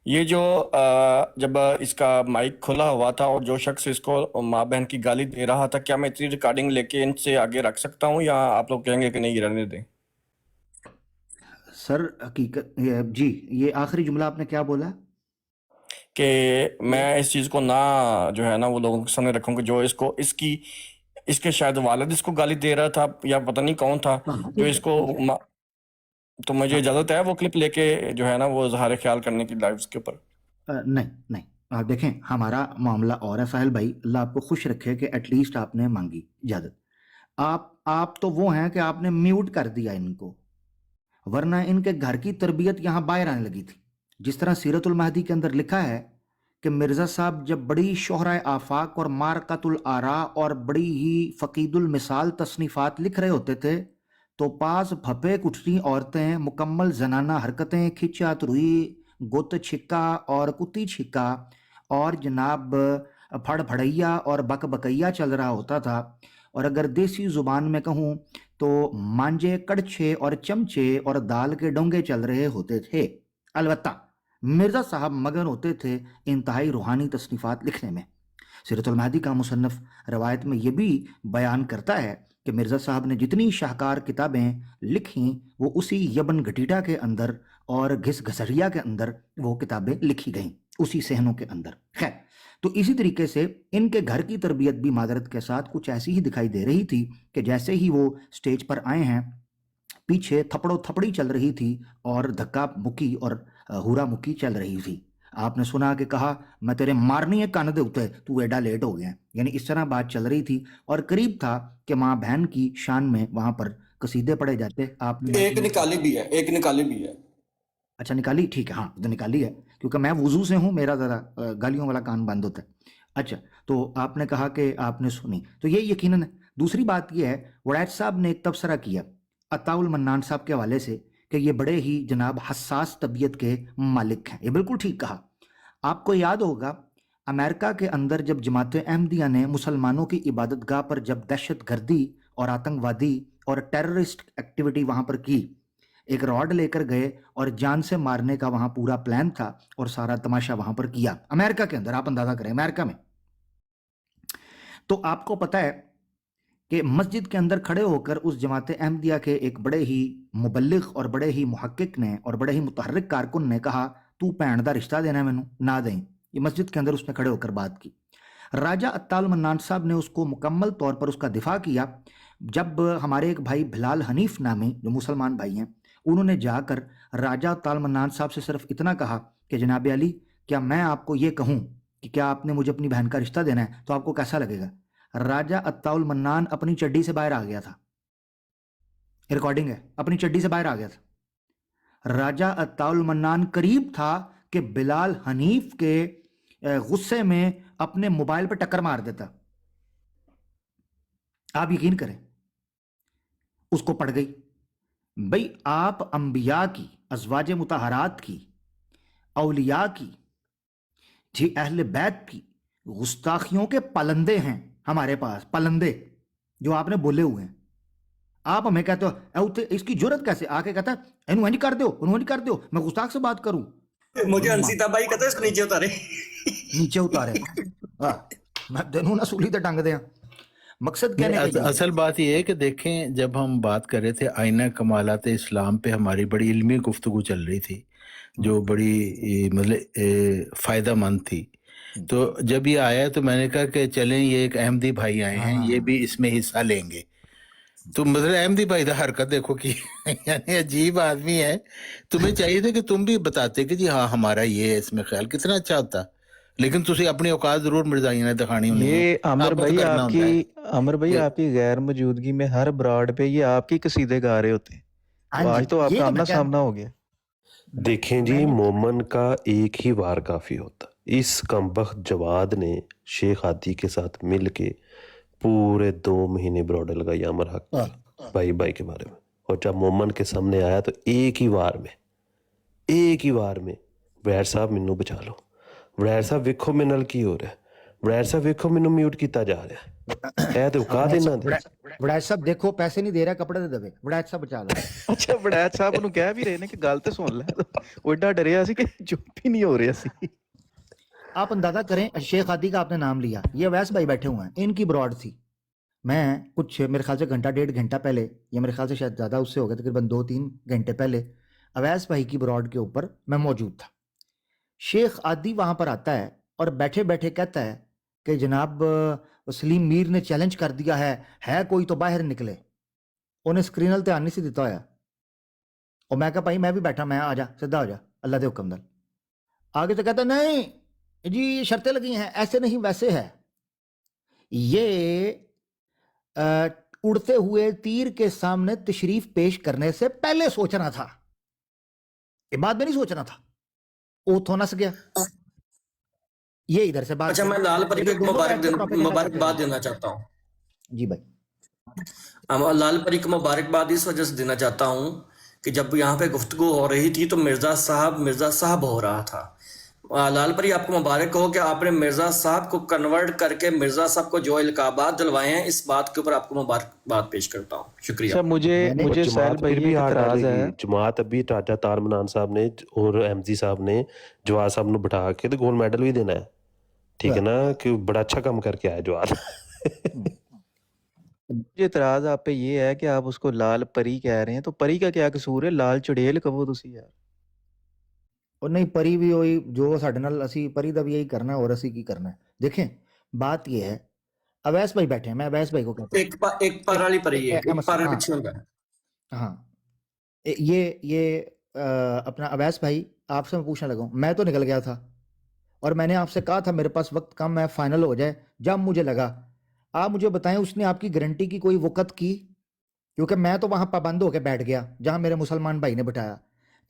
یہ جو جب اس کا مائک کھلا ہوا تھا اور جو شخص اس کو ماں بہن کی گالی دے رہا تھا، کیا میں اتنی ریکارڈنگ لے کے ان سے آگے رکھ سکتا ہوں یا آپ لوگ کہیں گے کہ نہیں رہنے دیں؟ سر حقیقت جی یہ آخری جملہ آپ نے کیا بولا کہ میں اس چیز کو نہ جو ہے نا وہ لوگوں کے سامنے رکھوں کہ جو اس کے شاید والد اس کو گالی دے رہا تھا یا پتہ نہیں کون تھا جو اس کو تو مجھے اجازت ہے وہ کلپ لے کے جو ہے نا وہ اظہار خیال کرنے کی لائیوز کے اوپر؟ نہیں نہیں، آپ دیکھیں ہمارا معاملہ اور ہے ساحل بھائی، اللہ آپ کو خوش رکھے کہ ایٹ لیسٹ آپ نے مانگی اجازت. آپ تو وہ ہیں کہ آپ نے میوٹ کر دیا ان کو، ورنہ ان کے گھر کی تربیت یہاں باہر آنے لگی تھی. جس طرح سیرت المہدی کے اندر لکھا ہے کہ مرزا صاحب جب بڑی شہرۂ آفاق اور مارکۃ الآراء اور بڑی ہی فقید المثال تصنیفات لکھ رہے ہوتے تھے تو پاس پھپے کٹری عورتیں مکمل زنانہ حرکتیں، کھچات روئی، گت چھکا اور کتی چھکا اور جناب پھڑ پھڑیا اور بک بکیا چل رہا ہوتا تھا. اور اگر دیسی زبان میں کہوں تو مانجے، کڑچھے اور چمچے اور دال کے ڈونگے چل رہے ہوتے تھے. البتہ مرزا صاحب مگن ہوتے تھے انتہائی روحانی تصنیفات لکھنے میں. سیرت المہدی کا مصنف روایت میں یہ بھی بیان کرتا ہے کہ مرزا صاحب نے جتنی شاہکار کتابیں لکھیں وہ اسی یبن گھٹیٹا کے اندر اور گھس گھسڑیا کے اندر وہ کتابیں لکھی گئیں، اسی صحنوں کے اندر. خیر، تو اسی طریقے سے ان کے گھر کی تربیت بھی معذرت کے ساتھ کچھ ایسی ہی دکھائی دے رہی تھی کہ جیسے ہی وہ سٹیج پر آئے ہیں پیچھے تھپڑو تھپڑی چل رہی تھی اور دھکا مکی اور ہورا مکی چل رہی تھی. آپ نے سنا کہ کہا میں تیرے مارنی ہے کان دے اتے تو ایڈا لیٹ ہو گیا. یعنی اس طرح بات چل رہی تھی اور قریب تھا کہ ماں بہن کی شان میں وہاں پر قصیدے پڑھے جاتے. آپ نے ایک نکالی بھی ہے، ایک نکالی بھی ہے. اچھا نکالی، ٹھیک ہے، ہاں تو نکالی ہے کیونکہ میں وضو سے ہوں، میرا ذرا گالیوں والا کان بند ہوتا ہے. اچھا، تو آپ نے کہا کہ آپ نے سنی، تو یہ یقیناً. دوسری بات یہ ہے وڑائچ صاحب نے ایک تبصرہ کیا عطا المنان صاحب کے حوالے سے کہ یہ بڑے ہی جناب حساس طبیعت کے مالک ہیں. یہ بالکل ٹھیک کہا. آپ کو یاد ہوگا امریکہ کے اندر جب جماعت احمدیہ نے مسلمانوں کی عبادت گاہ پر جب دہشت گردی اور آتنکوادی اور ٹیررسٹ ایکٹیویٹی وہاں پر کی، ایک راڈ لے کر گئے اور جان سے مارنے کا وہاں پورا پلان تھا اور سارا تماشا وہاں پر کیا امریکہ کے اندر. آپ اندازہ کریں امریکہ میں. تو آپ کو پتہ ہے کہ مسجد کے اندر کھڑے ہو کر اس جماعت احمدیہ کے ایک بڑے ہی مبلغ اور بڑے ہی محقق نے اور بڑے ہی متحرک کارکن نے کہا تو پین دا رشتہ دینا ہے مینوں نہ دیں. یہ مسجد کے اندر اس نے کھڑے ہو کر بات کی. راجہ عطا المنان صاحب نے اس کو مکمل طور پر اس کا دفاع کیا. جب ہمارے ایک بھائی بلال حنیف نامی جو مسلمان بھائی ہیں انہوں نے جا کر راجہ عطا المنان صاحب سے صرف اتنا کہا کہ جناب علی کیا میں آپ کو یہ کہوں کہ کیا آپ نے مجھے اپنی بہن کا رشتہ دینا ہے تو آپ کو کیسا لگے گا؟ راجہ عطا المنان اپنی چڈی سے باہر آ گیا تھا. ریکارڈنگ ہے، اپنی چڈی سے باہر آ گیا تھا. راجہ عطا المنان قریب تھا کہ بلال حنیف کے غصے میں اپنے موبائل پہ ٹکر مار دیتا. آپ یقین کریں اس کو پڑ گئی. بھئی آپ انبیاء کی، ازواج مطہرات کی، اولیاء کی، جی اہل بیت کی گستاخیوں کے پلندے ہیں ہمارے پاس، پلندے جو آپ نے بولے ہوئے ہیں. آپ ہمیں کہتے ہو اس کی جرت کیسے آ کے کہتا ہے انہوں نہیں کر دو، انہوں نہیں کر دو، میں گستاخ سے بات کروں. مجھے انسیتا بھائی کہتے ہیں اس کو نیچے اتارے. نیچے اتارے میں دنوں نہ سولی تے ٹنگ دیا. مقصد کہنے کا یہ ہے. اصل بات یہ ہے کہ دیکھیں جب ہم بات کر رہے تھے آئینہ کمالات اسلام پہ ہماری بڑی علمی گفتگو چل رہی تھی جو بڑی مطلب فائدہ مند تھی، تو جب یہ آیا تو میں نے کہا کہ چلیں یہ ایک احمدی بھائی آئے ہیں یہ بھی اس میں حصہ لیں گے. تو مطلب احمدی بھائی دا حرکت دیکھو کہ یعنی عجیب آدمی ہے. تمہیں چاہیے تھا کہ تم بھی بتاتے کہ جی ہاں ہمارا یہ ہے اس میں خیال، کتنا اچھا ہوتا. لیکن تسی اپنی اوقات ضرور مرزائیاں نے دکھانی ہونی ہے. یہ عامر بھائی آپ کی غیر موجودگی میں ہر براڈ پہ یہ آپ کی قصیدے گا رہے ہوتے ہیں. تو آج تو آپ کا آمنا سامنا ہو گیا. دیکھیں جی مومن کا ایک ہی وار کافی ہوتا. اس کمبخت جواد نے شیخ ہادی کے ساتھ مل کے پورے 2 مہینے براڈے لگائی عامر حق بھائی کے بارے میں، اور جب مومن کے سامنے آیا تو ایک ہی وار میں ویر صاحب مینوں بچا لو، ویر صاحب ویکھو میرے نال کی ہو رہا ہے، ویر صاحب ویکھو مینوں میوٹ کیتا جا رہا ہے. اے تے اوقات انہاں دے. وڑائچ صاحب دیکھو پیسے نہیں دے رہا کپڑے دے دے. وڑائچ صاحب بچا لو. اچھا وڑائچ صاحب نوں کہہ بھی رہے نے کہ گل تے سن لے، وہ ایڈا ڈریا سی کہ چپ ہی نہیں ہو رہا سی. آپ اندازہ کریں شیخ ہادی کا آپ نے نام لیا، یہ اویس بھائی بیٹھے ہوئے ہیں، ان کی براڈ تھی. میں کچھ میرے خیال سے گھنٹہ 1.5 گھنٹہ پہلے یا میرے خیال سے شاید زیادہ اس سے ہو گیا تقریباً 2-3 گھنٹے پہلے اویس بھائی کی براڈ کے اوپر میں موجود تھا. شیخ عادی وہاں پر آتا ہے اور بیٹھے بیٹھے کہتا ہے کہ جناب سلیم میر نے چیلنج کر دیا ہے کوئی تو باہر نکلے. انہیں سکرینل تے آنی سی دیتا ہویا اور میں کہا بھائی میں بھی بیٹھا, میں آ جا سیدھا ہو جا اللہ دے حکم نال. آگے تو کہتا نہیں جی شرطیں لگی ہیں, ایسے نہیں ویسے ہے. یہ اڑتے ہوئے تیر کے سامنے تشریف پیش کرنے سے پہلے سوچنا تھا, یہ بات میں نہیں سوچنا تھا, وہ تو نس گیا. یہ ادھر سے بات. اچھا میں لال پری کو ایک مبارکباد دینا چاہتا ہوں. جی بھائی, لال پری کو مبارکباد اس وجہ سے دینا چاہتا ہوں کہ جب یہاں پہ گفتگو ہو رہی تھی تو مرزا صاحب ہو رہا تھا. لال پری آپ کو مبارک ہو کہ آپ نے مرزا صاحب کو کنورٹ کر کے مرزا صاحب کو جو القابات دلوائے ہیں, اس بات کے اوپر آپ کو مبارکباد پیش کرتا ہوں. شکریہ. اچھا مجھے سہیل بھائی ایک اعتراض ہے. جماعت ابھی راجہ تار منان صاحب نے اور احمدی صاحب نے جواد صاحب نے بٹھا کے تو گولڈ میڈل بھی دینا ہے, ٹھیک ہے نا, کہ بڑا اچھا کام کر کے آیا جواد. مجھے اعتراض آپ پہ یہ ہے کہ آپ اس کو لال پری کہہ رہے ہیں, تو پری کا کیا قصور ہے؟ لال چڑیل کہو تسی یار. اور نہیں پری بھی ہوئی جو ساڈے نال اسی پری دا بھی یہی کرنا ہے اور اسی کی کرنا ہے. دیکھیں بات یہ ہے, اویس بھائی بیٹھے ہیں, میں اویس بھائی کو کہتا ہوں ایک پر والی پری ہے, ایک پر پیچھے ہوگا. ہاں یہ اپنا اویس بھائی آپ سے میں پوچھنے لگا ہوں, میں تو نکل گیا تھا اور میں نے آپ سے کہا تھا میرے پاس وقت کم ہے, فائنل ہو جائے. جب مجھے لگا, آپ مجھے بتائیں اس نے آپ کی گارنٹی کی کوئی وقت کی؟ کیونکہ میں تو وہاں پابند ہو کے بیٹھ گیا جہاں میرے مسلمان بھائی نے بٹھایا.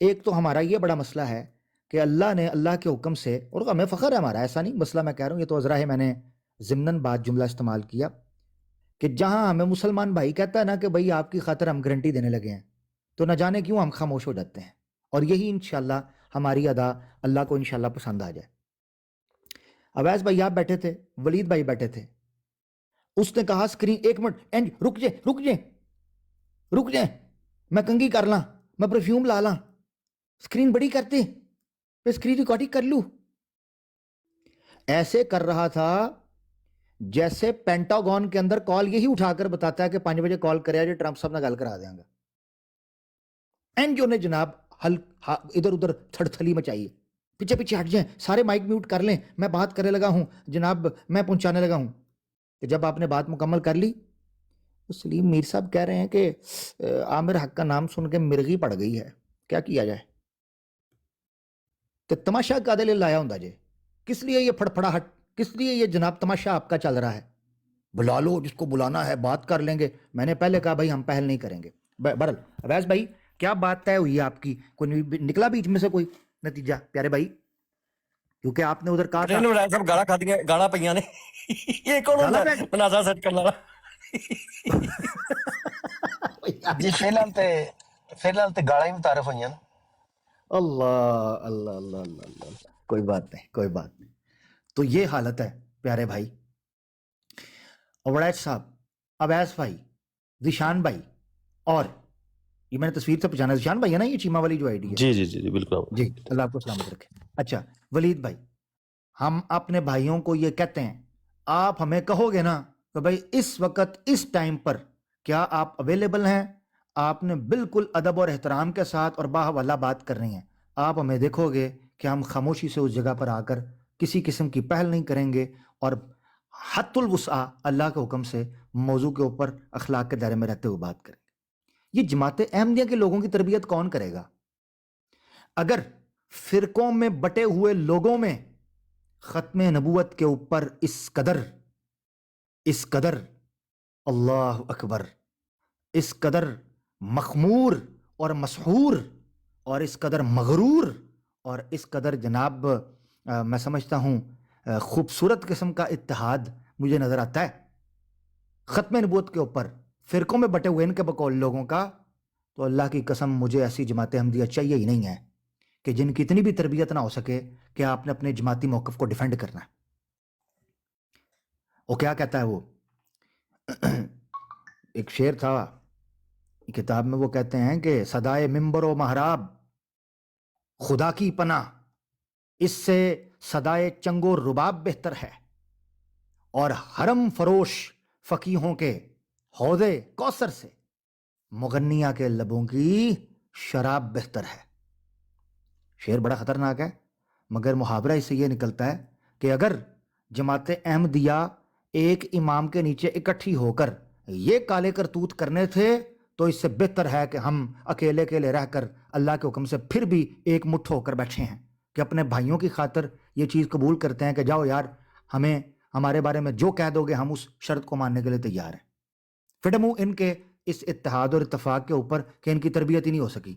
ایک تو ہمارا یہ بڑا مسئلہ ہے کہ اللہ نے اللہ کے حکم سے, اور ہمیں فخر ہے ہمارا, ایسا نہیں مسئلہ میں کہہ رہا ہوں, یہ تو عذرا ہے, میں نے ضمناً بات جملہ استعمال کیا کہ جہاں ہمیں مسلمان بھائی کہتا ہے نا کہ بھائی آپ کی خاطر ہم گارنٹی دینے لگے ہیں, تو نہ جانے کیوں ہم خاموش ہو جاتے ہیں. اور یہی انشاءاللہ ہماری ادا اللہ کو انشاءاللہ پسند آ جائے. اویس بھائی آپ بیٹھے تھے, ولید بھائی بیٹھے تھے, اس نے کہا سکرین, ایک منٹ رک جائیں, میں کنگھی کر لاں, میں پرفیوم لا لاں, سکرین بڑی کرتے پہ سکرین ریکارڈنگ کر لوں. ایسے کر رہا تھا جیسے پینٹاگون کے اندر کال یہی اٹھا کر بتاتا ہے کہ 5 بجے کال کرے جی ٹرمپ صاحب نے گل کرا دیں گا. جو نے جناب ادھر ادھر تھڑ تھلی مچائی, پیچھے ہٹ جائیں, سارے مائک میوٹ کر لیں, میں بات کرنے لگا ہوں جناب, میں پہنچانے لگا ہوں. کہ جب آپ نے بات مکمل کر لی تو سلیم میر صاحب کہہ رہے ہیں کہ عامر حق کا نام سن کے مرغی پڑ گئی ہے, کیا کیا جائے؟ تو تماشا کا دل لایا ہوں جی, کس لیے یہ پھڑپھڑاہٹ, کس لیے یہ جناب تماشا آپ کا چل رہا ہے؟ بلا لو جس کو بلانا ہے, بات کر لیں گے. میں نے پہلے کہا بھائی ہم پہل نہیں کریں گے. برل اویس بھائی کیا بات طے ہوئی ہے آپ کی؟ کوئی نکلا بیچ میں سے کوئی نتیجہ پیارے بھائی؟ کیونکہ آپ نے ادھر کہا تھا گاڑا کھا دیا, گاڑا پہ نے, یہ کون ہوتا ہے مناظرہ سیٹ کرنے والا؟ جی فی الحال تے گاڑا ہی متعارف ہوئی ہیں. اللہ اللہ اللہ اللہ اللہ, کوئی بات نہیں. تو یہ حالت ہے پیارے بھائی. اویس صاحب, اویس بھائی, ذیشان بھائی, اور یہ میں نے تصویر سے پہچانا, ذیشان بھائی ہے نا یہ چیمہ والی جو آئی ڈی ہے؟ جی بالکل جی, اللہ آپ کو سلامت رکھے. اچھا ولید بھائی, ہم اپنے بھائیوں کو یہ کہتے ہیں, آپ ہمیں کہو گے نا کہ بھائی اس وقت اس ٹائم پر کیا آپ اویلیبل ہیں؟ آپ نے بالکل ادب اور احترام کے ساتھ اور باحوالہ بات کرنی ہے. آپ ہمیں دیکھو گے کہ ہم خاموشی سے اس جگہ پر آ کر کسی قسم کی پہل نہیں کریں گے, اور حت الوسع اللہ کے حکم سے موضوع کے اوپر اخلاق کے دائرے میں رہتے ہوئے بات کریں گے. یہ جماعت احمدیہ کے لوگوں کی تربیت کون کرے گا؟ اگر فرقوں میں بٹے ہوئے لوگوں میں ختم نبوت کے اوپر اس قدر اللہ اکبر, اس قدر مخمور اور مسحور, اور اس قدر مغرور, اور اس قدر جناب میں سمجھتا ہوں خوبصورت قسم کا اتحاد مجھے نظر آتا ہے ختم نبوت کے اوپر فرقوں میں بٹے ہوئے ان کے بقول لوگوں کا, تو اللہ کی قسم مجھے ایسی جماعت احمدیہ چاہیے ہی نہیں ہے کہ جن کی اتنی بھی تربیت نہ ہو سکے کہ آپ نے اپنے جماعتی موقف کو ڈیفینڈ کرنا ہے. وہ کیا کہتا ہے, وہ ایک شعر تھا کتاب میں, وہ کہتے ہیں کہ صدائے منبر و محراب خدا کی پناہ, اس سے صدائے چنگ و رباب بہتر ہے, اور حرم فروش فقیہوں کے حوض کوثر سے مغنیہ کے لبوں کی شراب بہتر ہے. شعر بڑا خطرناک ہے, مگر محاورہ اس سے یہ نکلتا ہے کہ اگر جماعت احمدیہ ایک امام کے نیچے اکٹھی ہو کر یہ کالے کرتوت کرنے تھے تو اس سے بہتر ہے کہ ہم اکیلے اکیلے رہ کر اللہ کے حکم سے پھر بھی ایک مٹھ ہو کر بیٹھے ہیں کہ اپنے بھائیوں کی خاطر یہ چیز قبول کرتے ہیں کہ جاؤ یار ہمیں ہمارے بارے میں جو کہہ دو گے ہم اس شرط کو ماننے کے لیے تیار ہیں. فٹمو ان کے اس اتحاد اور اتفاق کے اوپر کہ ان کی تربیت ہی نہیں ہو سکی.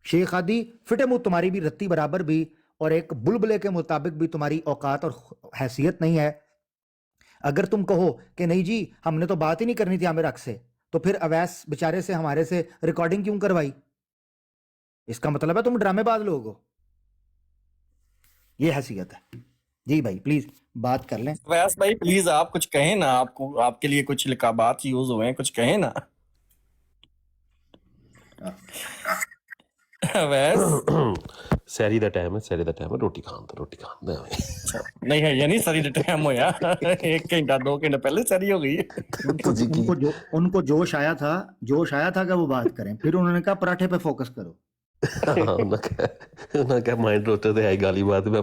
شیخ ہادی فٹمو تمہاری بھی رتی برابر بھی اور ایک بلبلے کے مطابق بھی تمہاری اوقات اور حیثیت نہیں ہے. اگر تم کہو کہ نہیں جی ہم نے تو بات ہی نہیں کرنی تھی عامر حق سے تو پھر اویس بیچارے سے ہمارے سے ریکارڈنگ کیوں کروائی؟ اس کا مطلب ہے تم ڈرامے باز لوگ ہو. یہ حیثیت ہے. جی بھائی پلیز بات کر لیں. ویس بھائی پلیز آپ کچھ کہیں نا, آپ کے لیے کچھ لقابات یوز ہوئے ہیں, کچھ کہیں نا. ویس سحری دا ٹائم ہے روٹی کھان دے نہیں ہے یہ نہیں ساری ٹائم ہویا, 1 گھنٹہ 2 گھنٹے پہلے ساری ہو گئی. ان کو جوش آیا تھا کہ وہ بات کریں, پھر انہوں نے کہا پراٹھے پہ فوکس کرو. انہوں نے مائنڈ روٹے تے آئی گالی بات میں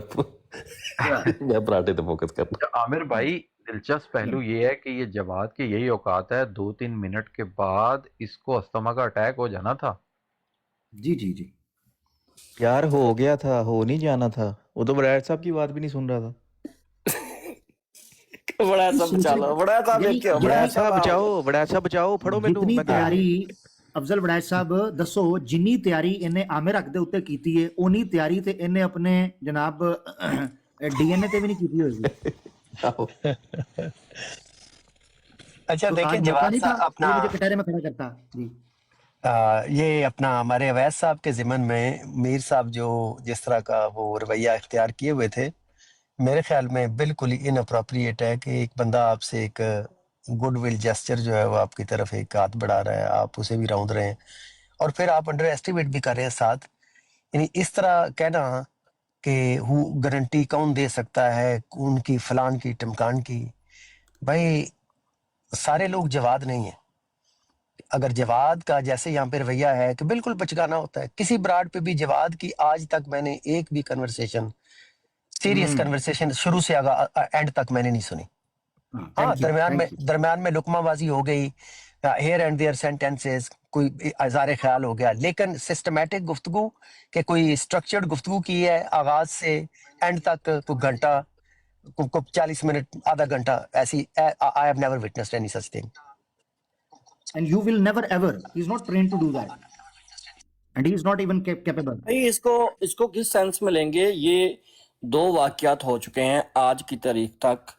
پراٹھے تے فوکس کرنا. عامر بھائی دلچسپ پہلو یہ ہے کہ یہ جواد کی یہی اوقات ہے, 2-3 منٹ کے بعد اس کو استما کا اٹیک ہو جانا تھا. جی جی جی یار ہو گیا تھا, ہو نہیں جانا تھا. وہ تو بریڈ صاحب کی بات بھی نہیں سن رہا تھا. بڑا صاحب چالو, بڑا صاحب دیکھو, بڑا صاحب بچاؤ پھڑو مینوں. جتنی تیاری افضل وڑائچ صاحب دسو جنی تیاری انہیں عامر حق دے اوتے کیتی ہے اونی تیاری تے انہیں اپنے جناب ڈی این اے تے بھی نہیں کیتی ہوئی. اچھا تو دیکھیں آج موقع جواد نہیں صاحب تھا اپنا یہ مجھے کٹہرے میں کھڑا کرتا. جی یہ اپنا ہمارے اویس صاحب کے ضمن میں میر صاحب جو جس طرح کا وہ رویہ اختیار کیے ہوئے تھے, میرے خیال میں بالکل ہی ان اپروپریٹ ہے کہ ایک بندہ آپ سے ایک گڈ ول جیسچر جو ہے وہ آپ کی طرف ایک ہاتھ بڑھا رہا ہے, آپ اسے بھی روند رہے ہیں اور پھر آپ انڈر ایسٹیمیٹ بھی کر رہے ہیں ساتھ. یعنی اس طرح کہنا کہ گارنٹی کون دے سکتا ہے ان کی فلان کی ٹمکان کی, بھائی سارے لوگ جواد نہیں ہیں. اگر جواد کا جیسے یہاں پہ رویہ ہے کہ بالکل بچگانا ہوتا ہے, کسی براڈ پہ بھی جواد کی آج تک میں نے ایک بھی کنورسیشن سیریس کنورسیشن شروع سے اینڈ تک میں نے نہیں سنی. ہاں درمیان میں لقمہ بازی ہو گئی, ہیئر اینڈ دیئر سینٹینسز, کوئی اظہار خیال ہو گیا, لیکن سسٹمیٹک گفتگو کہ کوئی سٹرکچرڈ گفتگو کی ہے آغاز سے اینڈ تک کوئی گھنٹہ, کوئی 40 منٹ, آدھا گھنٹا, ایسی I have never witnessed any such thing. and you will never ever, he is not trained to do that and he is not even capable. اس کو کس سینس میں لیں گے؟ یہ 2 واقعات ہو چکے ہیں آج کی تاریخ تک.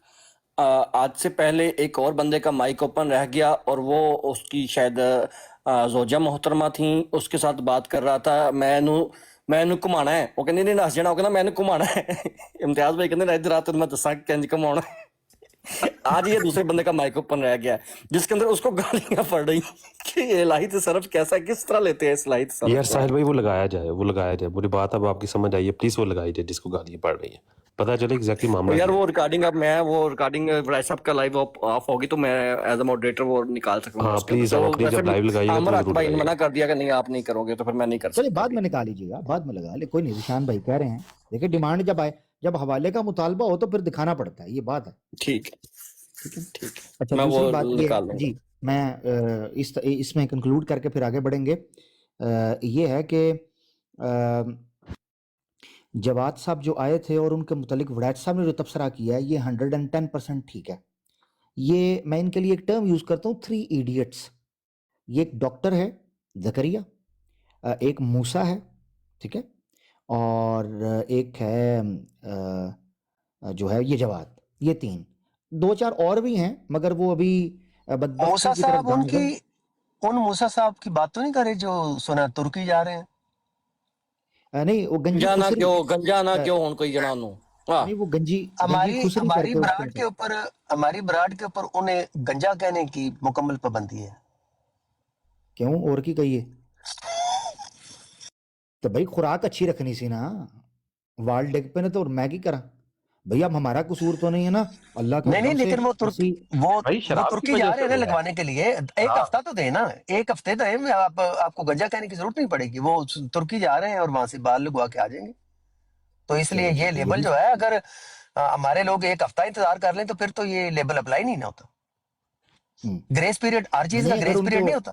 آج سے پہلے ایک اور بندے کا مائک اوپن رہ گیا اور وہ اس کی شاید زوجہ محترمہ تھیں, اس کے ساتھ بات کر رہا تھا, میں گھمانا ہے, وہ کہنے نہیں نس جانا, وہ کہنا میں گھمانا ہے. امتیاز بھائی کہتے ادھر رات میں دساں کنج گھمانا. آج یہ دوسرے بندے کا مائک اوپن رہ گیا جس کے اندر اس کو گالیاں پڑ رہی کہ یہ الہی تصرف کیسا, کس طرح لیتے ہیں اس الہی تصرف. یار ساحل بھائی وہ لگایا جائے پوری بات اب آپ کی سمجھ آئیے پلیز, وہ لگائی جائے جس کو گالیاں پڑ رہی ہیں, پتہ چلے ایگزیکٹلی معاملہ. یار وہ ریکارڈنگ اب میں وہ ریکارڈنگ برائے صاحب کا لائیو آف ہوگی تو میں ایز اے ماڈریٹر وہ نکال سکوں گا. ہاں پلیز آپ اپنی جب لائیو لگائیے گا عامر حق بھائی نے منع کر دیا کہ نہیں آپ نہیں کرو گے تو پھر میں نہیں کر چلیے سکتا. بعد میں نکال لیجیے گا, بعد میں لگا لے, کوئی نہیں. ذیشان بھائی کہہ رہے ہیں دیکھیں ڈیمانڈ جب آئے, جب حوالے کا مطالبہ ہو تو پھر دکھانا پڑتا ہے, یہ بات ہے. ٹھیک ہے. اچھا میں وہ دوسری بات یہ نکال لوں جی میں اس میں کنکلوڈ کر کے پھر آگے بڑھیں گے. یہ ہے کہ جواد صاحب جو آئے تھے اور ان کے متعلق وڑائچ صاحب نے جو تبصرہ کیا ہے یہ 110% ٹھیک ہے. یہ میں ان کے لیے ایک ٹرم یوز کرتا ہوں 3 ایڈیٹس. یہ ایک ڈاکٹر ہے زکریا, ایک موسیٰ ہے, ٹھیک ہے, اور ایک ہے جو ہے یہ جواد. یہ 3, 2-4 اور بھی ہیں مگر وہ ابھی بدبختی موسیٰ کی طرف صاحب گامزن. ان موسیٰ صاحب کی بات تو نہیں کرے جو سنا ترکی جا رہے ہیں؟ نہیں وہ گنجی گنجا نہ خسری, کیوں, گنجا نہ کیوں ہون کوئی جنانو. نہیں وہ گنجی خسری کر کے اس کے ہماری براڈ کے اوپر انہیں گنجا کہنے کی مکمل پابندی ہے. کیوں اور کی کہیے تو بھائی خوراک اچھی رکھنی سی نا, وال ڈگ پہ نے تو میں کی کرا بھئی, اب ہمارا قصور تو نہیں ہے نا, اللہ کے نہیں لیکن وہ ترکی جا رہے ہیں نا لگوانے کے لیے, ایک ہفتہ تو دیں نا, ایک ہفتے تو دیں, آپ کو گنجا کہنے کی ضرورت نہیں پڑے گی. وہ ترکی جا رہے ہیں اور وہاں سے بال لگوا کے آ جائیں گے. تو اس لیے یہ لیبل جو ہے اگر ہمارے لوگ ایک ہفتہ انتظار کر لیں تو پھر تو یہ لیبل اپلائی نہیں نہ ہوتا. گریس پیریڈ ہر چیز کا گریس پیریڈ نہیں ہوتا.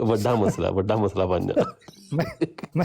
ਵੱਡਾ ਮਸਲਾ ਬਣ ਜਾਣਾ।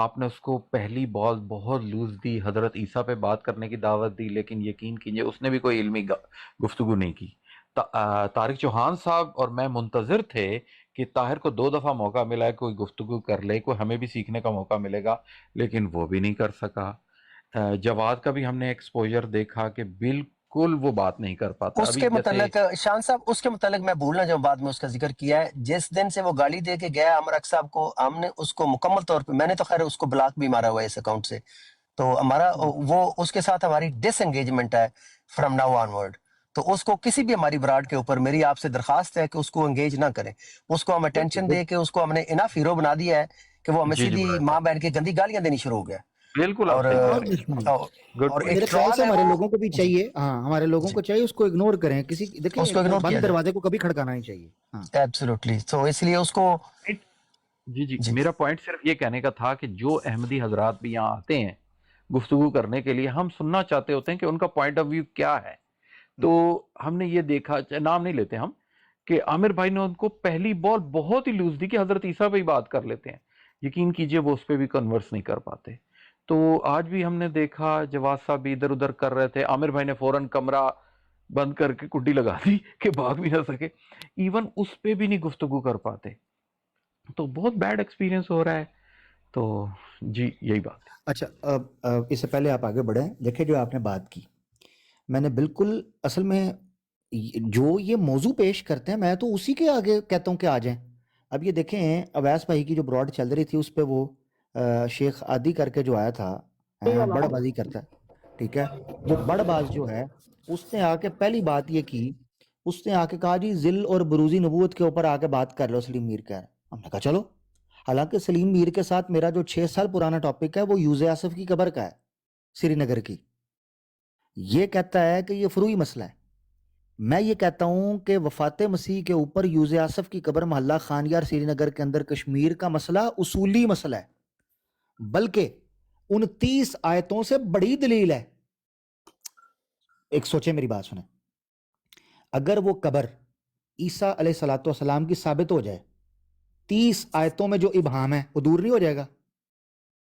آپ نے اس کو پہلی بال بہت لوز دی، حضرت عیسیٰ پہ بات کرنے کی دعوت دی، لیکن یقین کیجئے اس نے بھی کوئی علمی گفتگو نہیں کی۔ طارق چوہان صاحب اور میں منتظر تھے کہ طاہر کو 2 دفعہ موقع ملا ہے کوئی گفتگو کر لے، کوئی ہمیں بھی سیکھنے کا موقع ملے گا، لیکن وہ بھی نہیں کر سکا۔ جواد کا بھی ہم نے ایکسپوجر دیکھا کہ بالکل وہ بات نہیں کر پاتا۔ اس ابھی کے جیسے متعلق شان صاحب، اس کے متعلق میں بھولنا جاؤں، بعد میں اس کا ذکر کیا ہے، جس دن سے وہ گالی دے کے گیا عمر حق صاحب کو، ہم نے اس کو مکمل طور پہ، میں نے تو خیر اس کو بلاک بھی مارا ہوا ہے اس اکاؤنٹ سے، تو ہمارا وہ اس کے ساتھ ہماری ڈس انگیجمنٹ ہے فرام ناؤ آن ورڈ۔ تو اس کو کسی بھی ہماری براڈ کے اوپر میری آپ سے درخواست ہے کہ اس کو انگیج نہ کریں، اس کو ہم اٹینشن دے کے اس کو ہم نے انف ہیرو بنا دیا ہے کہ وہ ہمیں جی سیدھی برائے ماں صاحب، بہن کے گندی گالیاں دینی شروع ہو گیا، بالکل آپ اور صحیح کہہ اور رہے ہیں، دشمن گڈ اور پوائنٹ۔ ایک میرے خیال سے ٹرال ہے ہمارے وہ، لوگوں کو بھی جی چاہیے، ہاں ہمارے لوگوں جی کو چاہیے اس کو اگنور کریں، کسی دیکھیں اس کو اگنور کیا بند جائے، دروازے کو کبھی کھڑکانا نہیں چاہیے۔ ہاں ایبسولوٹلی، تو اس لیے اس کو جی جی، جی میرا پوائنٹ صرف یہ کہنے کا تھا کہ جو احمدی حضرات بھی یہاں آتے ہیں گفتگو کرنے کے لیے، ہم سننا چاہتے ہوتے ہیں کہ ان کا پوائنٹ آف ویو کیا ہے۔ تو ہم نے یہ دیکھا، نام نہیں لیتے ہم، کہ عامر بھائی نے ان کو پہلی بال بہت ہی لوز دی کہ حضرت عیسیٰ پہ ہی بات کر لیتے ہیں، یقین کیجئے وہ اس پہ بھی کنورس نہیں کر پاتے۔ تو آج بھی ہم نے دیکھا جواد صاحب بھی ادھر ادھر کر رہے تھے، عامر بھائی نے فوراً کمرہ بند کر کے کنڈی لگا دی کہ بھاگ بھی نہ سکے، ایون اس پہ بھی نہیں گفتگو کر پاتے۔ تو بہت بیڈ ایکسپیرینس ہو رہا ہے۔ تو جی یہی بات ہے۔ اچھا، اس سے پہلے آپ آگے بڑھیں، دیکھیں جو آپ نے بات کی، میں نے بالکل اصل میں جو یہ موضوع پیش کرتے ہیں میں تو اسی کے آگے کہتا ہوں کہ آ جائیں۔ اب یہ دیکھیں اویس بھائی کی جو براڈ چل رہی تھی اس پہ وہ شیخ عادی کر کے جو آیا تھا، بڑ بازی کرتا ہے، ٹھیک ہے، وہ بڑ باز جو ہے اس نے آ کے پہلی بات یہ کی، اس نے آ کے کہا جی ذل اور بروزی نبوت کے اوپر آ کے بات کر لو، سلیم میر کہہ رہا ہے۔ ہم نے کہا چلو، حالانکہ سلیم میر کے ساتھ میرا جو 6 سال پرانا ٹاپک ہے وہ یوز آصف کی قبر کا ہے، سری نگر کی۔ یہ کہتا ہے کہ یہ فروعی مسئلہ ہے، میں یہ کہتا ہوں کہ وفات مسیح کے اوپر یوز آصف کی قبر محلہ خانیار سری نگر کے اندر کشمیر کا مسئلہ اصولی مسئلہ ہے، بلکہ 29 آیتوں سے بڑی دلیل ہے۔ ایک سوچے میری بات سنیں، اگر وہ قبر عیسیٰ علیہ الصلوۃ والسلام کی ثابت ہو جائے، 30 آیتوں میں جو ابہام ہے وہ دور نہیں ہو جائے گا؟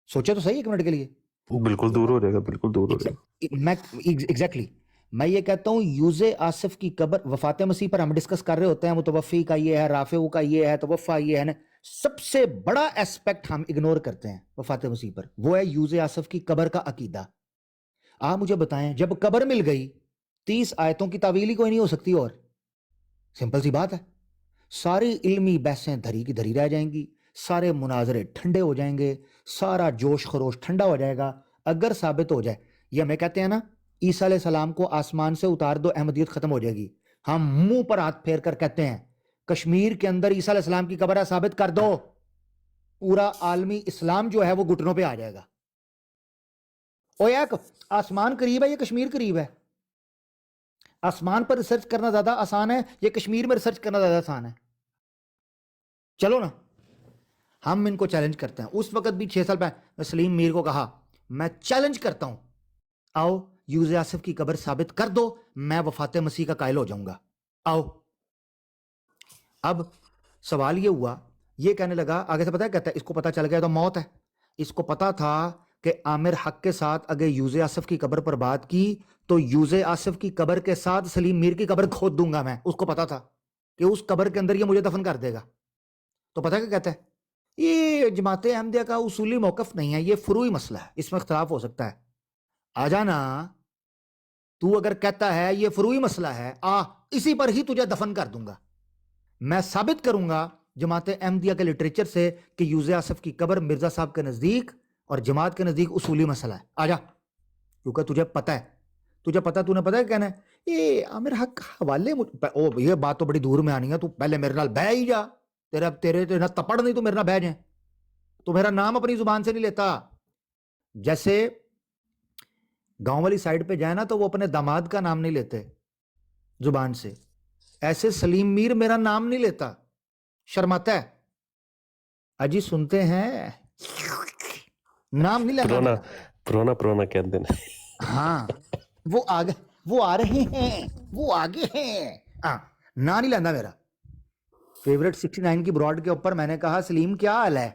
سوچے تو صحیح ایک منٹ کے لیے، بالکل دور ہو جائے گا، بالکل دور ہو جائے گا۔ میں ایگزیکٹلی میں یہ کہتا ہوں یوز آصف کی قبر، وفات مسیح پر ہم ڈسکس کر رہے ہوتے ہیں، متوفی کا یہ ہے، رافع کا یہ ہے، توفا یہ ہے نا، سب سے بڑا ایسپیکٹ ہم اگنور کرتے ہیں وفات مسیح پر، وہ ہے یوز آصف کی قبر کا عقیدہ۔ آپ مجھے بتائیں جب قبر مل گئی 30 آیتوں کی تعویل ہی کوئی نہیں ہو سکتی، اور سمپل سی بات ہے، ساری علمی بحثیں دھری کی دھری رہ جائیں گی، سارے مناظرے ٹھنڈے ہو جائیں گے، سارا جوش خروش ٹھنڈا ہو جائے گا اگر ثابت ہو جائے۔ یہ ہمیں کہتے ہیں نا عیسیٰ علیہ السلام کو آسمان سے اتار دو احمدیت ختم ہو جائے گی، ہم منہ پر ہاتھ پھیر کر کہتے ہیں کشمیر کے اندر عیسیٰ علیہ السلام کی قبر ہے، ثابت کر دو، پورا عالمی اسلام جو ہے وہ گھٹنوں پہ آ جائے گا۔ او یک آسمان قریب ہے یا کشمیر قریب ہے؟ آسمان پر ریسرچ کرنا زیادہ آسان ہے یا کشمیر میں ریسرچ کرنا زیادہ آسان ہے؟ چلو نا، ہم ان کو چیلنج کرتے ہیں۔ اس وقت بھی 6 سال پہلے سلیم میر کو کہا میں چیلنج کرتا ہوں، آؤ یوز آصف کی قبر ثابت کر دو، میں وفات مسیح کا قائل ہو جاؤں گا، آؤ۔ اب سوال یہ ہوا، یہ کہنے لگا آگے سے، پتہ ہے کہتا ہے اس کو پتہ چل گیا تو موت ہے، اس کو پتا تھا کہ عامر حق کے ساتھ اگر یوز آصف کی قبر پر بات کی تو یوز آصف کی قبر کے ساتھ سلیم میر کی قبر کھود دوں گا میں، اس کو پتا تھا کہ اس قبر کے اندر یہ مجھے دفن کر دے گا۔ تو پتہ کیا کہتا ہے، یہ جماعت احمدیہ کا اصولی موقف نہیں ہے، یہ فروعی مسئلہ ہے، اس میں اختلاف ہو سکتا ہے، آ جانا، تو اگر کہتا ہے یہ فروعی مسئلہ ہے، اسی پر ہی تجھے دفن کر دوں گا، میں ثابت کروں گا جماعت احمدیہ کے لٹریچر سے کہ یوز آصف کی قبر مرزا صاحب کے نزدیک اور جماعت کے نزدیک اصولی مسئلہ ہے، آ جا، کیونکہ تجھے پتا ہے، تو نے پتا ہے کہنا ہے یہ عامر حق حوالے، یہ بات تو بڑی دور میں آنی ہے، تو پہلے میرے نال بہ ہی جا، تیرے نہ تپڑ نہیں تو میرے نال بہ جائیں، تو میرا نام اپنی زبان سے نہیں لیتا۔ جیسے گاؤں والی سائڈ پہ جائے نا تو وہ اپنے داماد کا نام نہیں لیتے زبان سے، ایسے سلیم میر میرا نام نہیں لیتا، شرماتا ہے، اجی سنتے ہیں، نام نہیں لیتا میرا، پرونا کہتے ہیں۔ ہاں وہ آ رہے ہیں، وہ آگے ہیں، نام نہیں لینا میرا۔ فیورٹ 69 کی براڈ کے اوپر میں نے کہا سلیم کیا حال ہے،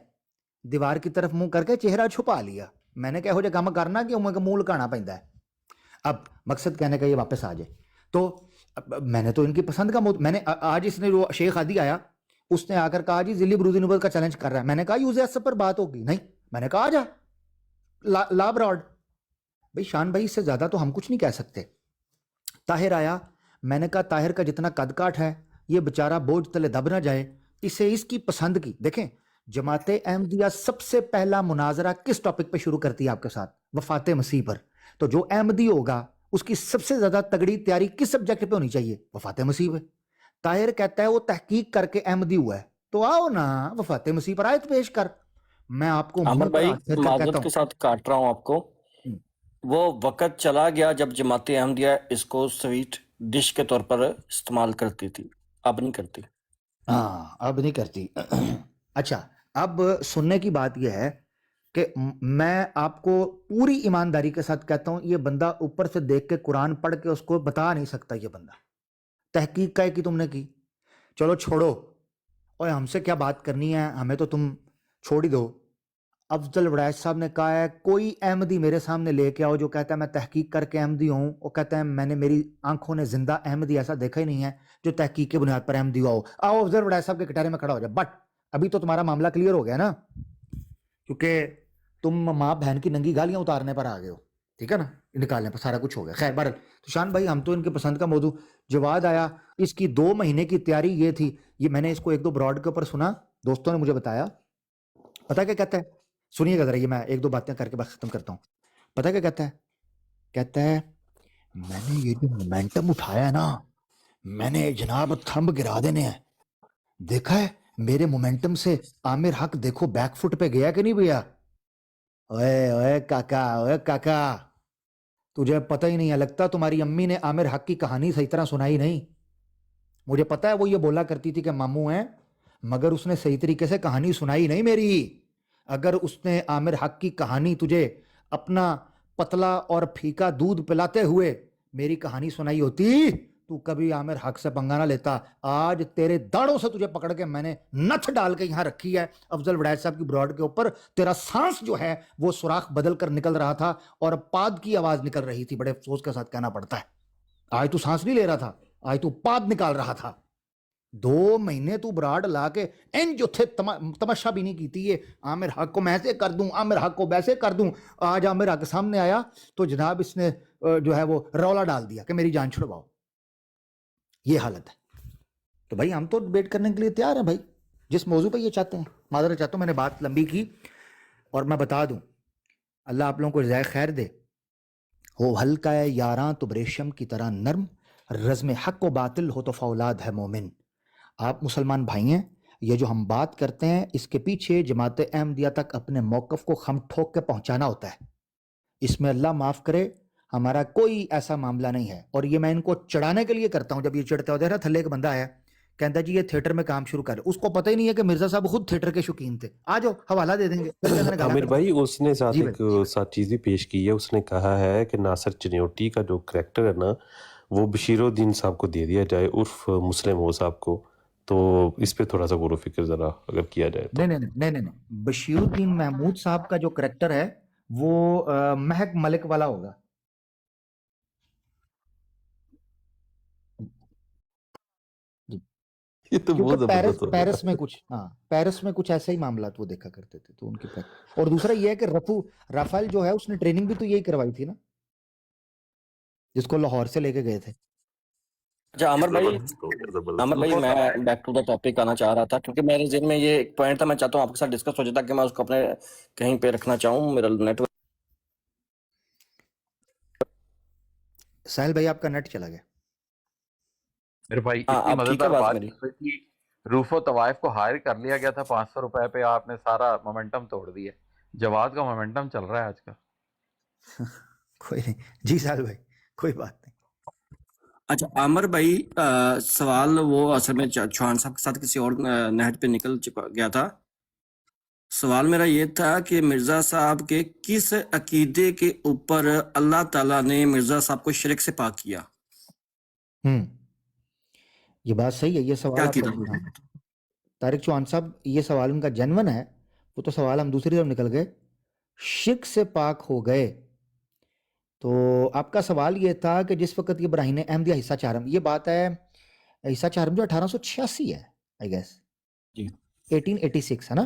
دیوار کی طرف منہ کر کے چہرہ چھپا لیا. میں نے کہا ہو جائے کام کرنا کہ منہ لکانا پہنتا ہے. اب مقصد کہنے کا یہ واپس آ جائے تو میں نے تو ان کی پسند کا میں نے آج اس نے جو شیخ ہادی آیا اس نے آ کر کہا جی ذلی بروزی نبوت کا چیلنج کر رہا ہے. میں نے کہا یوز ایس پر بات ہوگی نہیں. میں نے کہا آ جا لا براڈ. بھائی شان بھائی اس سے زیادہ تو ہم کچھ نہیں کہہ سکتے. طاہر آیا. میں نے کہا طاہر کا جتنا قد کاٹ ہے یہ بیچارہ بوجھ تلے دب نہ جائے. اسے اس کی پسند کی. دیکھیں جماعت احمدیہ سب سے پہلا مناظرہ کس ٹاپک پہ شروع کرتی ہے آپ کے ساتھ؟ وفات مسیح پر. تو جو احمدی ہوگا اس کی سب سے زیادہ تگڑی تیاری کس سبجیکٹ پہ ہونی چاہیے؟ وفات مسیح پہ. طاہر کہتا ہے وہ تحقیق کر کے احمدی ہوا ہے. تو آؤ نا وفات مسیح پر آیت پیش کر. میں آپ کو عامر بھائی معذرت کہتا کے ساتھ کاٹ رہا ہوں آپ کو. وہ وقت چلا گیا جب جماعت احمدیہ اس کو سویٹ ڈش کے طور پر استعمال کرتی تھی. اب نہیں کرتی. ہاں اب نہیں کرتی. اچھا اب سننے کی بات یہ ہے کہ میں آپ کو پوری ایمانداری کے ساتھ کہتا ہوں یہ بندہ اوپر سے دیکھ کے قرآن پڑھ کے اس کو بتا نہیں سکتا. یہ بندہ تحقیق کا کی تم نے کی. چلو چھوڑو اور ہم سے کیا بات کرنی ہے, ہمیں تو تم چھوڑ ہی دو. افضل وڑائچ صاحب نے کہا ہے کوئی احمدی میرے سامنے لے کے آؤ جو کہتا ہے میں تحقیق کر کے احمدی ہوں. وہ کہتا ہے میں نے میری آنکھوں نے زندہ احمدی ایسا دیکھا ہی نہیں ہے جو تحقیق کے بنیاد پر احمدی ہو. آؤ افضل وڑائچ صاحب کے کٹارے میں کھڑا ہو جائے. بٹ ابھی تو تمہارا معاملہ کلیئر ہو گیا نا, کیونکہ تم ماں بہن کی ننگی گالیاں اتارنے پر آ گئے ہو. ٹھیک ہے نا, نکالنے پر سارا کچھ ہو گیا. خیر بہرحال تو شان بھائی ہم تو ان کے پسند کا موضوع. جواد آیا, اس کی 2 مہینے کی تیاری یہ تھی. یہ میں نے اس کو 1-2 براڈ کے اوپر سنا, دوستوں نے مجھے بتایا. پتا کیا کہتا ہے؟ سنیے گا ذرا, یہ میں 1-2 باتیں کر کے بس ختم کرتا ہوں. پتا کیا کہتا ہے؟ کہتا ہے میں نے یہ جو مومنٹم اٹھایا ہے نا, میں نے جناب تھمب گرا دینے ہیں. دیکھا ہے میرے مومنٹم سے عامر حق دیکھو بیک فٹ پہ گیا کہ نہیں گیا. اوے کاکا تجھے پتہ ہی نہیں ہے لگتا تمہاری امی نے عامر حق کی کہانی صحیح طرح سنائی نہیں. مجھے پتہ ہے وہ یہ بولا کرتی تھی کہ ماموں ہیں, مگر اس نے صحیح طریقے سے کہانی سنائی نہیں میری. اگر اس نے عامر حق کی کہانی تجھے اپنا پتلا اور پھیکا دودھ پلاتے ہوئے میری کہانی سنائی ہوتی تو کبھی عامر حق سے پنگا نہ لیتا. آج تیرے داڑوں سے تجھے پکڑ کے میں نے نتھ ڈال کے یہاں رکھی ہے افضل وڑائچ صاحب کی براڈ کے اوپر. تیرا سانس جو ہے وہ سوراخ بدل کر نکل رہا تھا اور پاد کی آواز نکل رہی تھی. بڑے افسوس کے ساتھ کہنا پڑتا ہے آج تو سانس نہیں لے رہا تھا, آج تو پاد نکال رہا تھا. 2 مہینے تو براڈ لا کے ان جو تھے تماشا بھی نہیں کی تھی. یہ عامر حق کو میں ایسے کر دوں, عامر حق کو ویسے کر دوں. آج عامر حق سامنے آیا تو جناب اس نے جو ہے وہ رولا ڈال دیا کہ میری جان چھڑواؤ. یہ حالت ہے. تو بھائی ہم تو ڈیبیٹ کرنے کے لیے تیار ہیں بھائی, جس موضوع پہ یہ چاہتے ہیں. معذرت چاہتا ہوں میں نے بات لمبی کی, اور میں بتا دوں اللہ آپ لوگوں کو جزائے خیر دے. ہو ہلکا ہے یاراں تو ریشم کی طرح نرم, رزم حق و باطل ہو تو فولاد ہے مومن. آپ مسلمان بھائی ہیں, یہ جو ہم بات کرتے ہیں اس کے پیچھے جماعت احمدیہ تک اپنے موقف کو خم ٹھوک کے پہنچانا ہوتا ہے. اس میں اللہ معاف کرے ہمارا کوئی ایسا معاملہ نہیں ہے, اور یہ میں ان کو چڑھانے کے لیے کرتا ہوں. جب یہ چڑھتے ہوتے ہیں نا, تھلے ایک بندہ آیا کہتا جی یہ تھیٹر میں کام شروع کر, اس کو پتہ ہی نہیں ہے کہ مرزا صاحب خود تھیٹر کے شوقین تھے. آ جاؤ حوالہ دے دیں گے. عامر بھائی اس نے ساتھ ایک ساتھ چیز بھی پیش کی ہے. اس نے کہا ہے کہ ناصر چنیوٹی کا جو کریکٹر ہے نا وہ بشیر الدین صاحب کو دے دیا جائے عرف مسلم ہو صاحب کو. تو اس پہ تھوڑا سا غور و فکر ذرا اگر کیا جائے تو. نہیں, بشیر الدین محمود صاحب کا جو کریکٹر ہے وہ مہک ملک والا ہوگا. یہ تو بہت زبردست پیرس میں کچھ ایسے ہی معاملات وہ دیکھا کرتے تھے تو ان کی. اور دوسرا یہ ہے کہ رافائل جو ہے اس نے ٹریننگ بھی تو یہی کروائی تھی نا, جس کو لاہور سے لے کے گئے تھے. اچھا عامر بھائی میں بیک ٹو دا ٹاپک آنا چاہ رہا تھا, کیونکہ میرے ذہن میں یہ ایک پوائنٹ تھا, میں چاہتا ہوں آپ کے ساتھ ڈسکس ہو جائے تاکہ میں اس کو اپنے کہیں پہ رکھنا چاہوں. میرا نیٹ ورک ساحل بھائی آپ کا نیٹ چلا گیا. میرے بھائی اتنی مزیدار بات تھی, روف و طوائف کو ہائر کر لیا گیا تھا 500 روپے پہ, آپ نے سارا مومنٹم توڑ دیا. جواد کا مومنٹم چل رہا ہے آج کل. کوئی نہیں جی ساحل بھائی, کوئی بات نہیں. اچھا عامر بھائی سوال وہ اصل میں چوہان صاحب کے ساتھ کسی اور نہج پہ نکل گیا تھا. سوال میرا یہ تھا کہ مرزا صاحب کے کس عقیدے کے اوپر اللہ تعالیٰ نے مرزا صاحب کو شرک سے پاک کیا؟ یہ بات صحیح ہے. یہ سوال طارق چوہان صاحب, یہ سوال ان کا جنون ہے. وہ تو سوال ہم دوسری طرف نکل گئے، شرک سے پاک ہو گئے. تو آپ کا سوال یہ تھا کہ جس وقت یہ براہین احمدیہ حصہ چہارم، یہ بات ہے حصہ چہارم جو 1886 ہے آئی گیس، جی 1886 ہے نا.